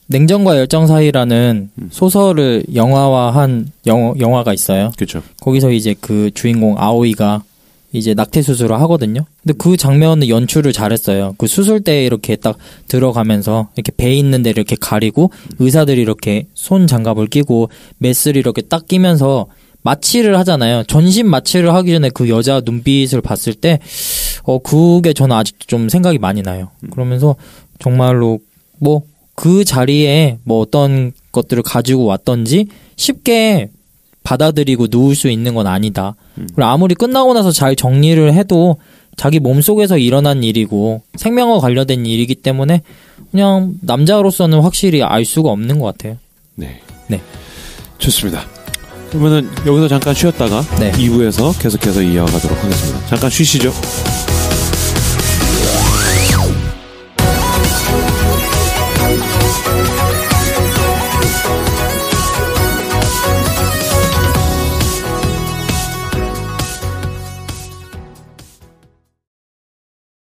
B: 냉정과 열정 사이라는 소설을 영화화한 영화가 있어요.
A: 그렇죠.
B: 거기서 이제 그 주인공 아오이가 이제 낙태 수술을 하거든요. 근데 그 장면은 연출을 잘했어요. 그 수술대에 이렇게 딱 들어가면서 이렇게 배 있는 데를 이렇게 가리고 의사들이 이렇게 손 장갑을 끼고 메스를 이렇게 딱 끼면서 마취를 하잖아요. 전신 마취를 하기 전에 그 여자 눈빛을 봤을 때 그게 저는 아직도 좀 생각이 많이 나요. 그러면서 정말로 뭐 그 자리에 뭐 어떤 것들을 가지고 왔던지 쉽게 받아들이고 누울 수 있는 건 아니다. 그리고 아무리 끝나고 나서 잘 정리를 해도 자기 몸속에서 일어난 일이고 생명과 관련된 일이기 때문에 그냥 남자로서는 확실히 알 수가 없는 것 같아요.
A: 네.
B: 네.
A: 좋습니다. 그러면은 여기서 잠깐 쉬었다가 2부에서 계속해서 이어가도록 하겠습니다. 잠깐 쉬시죠.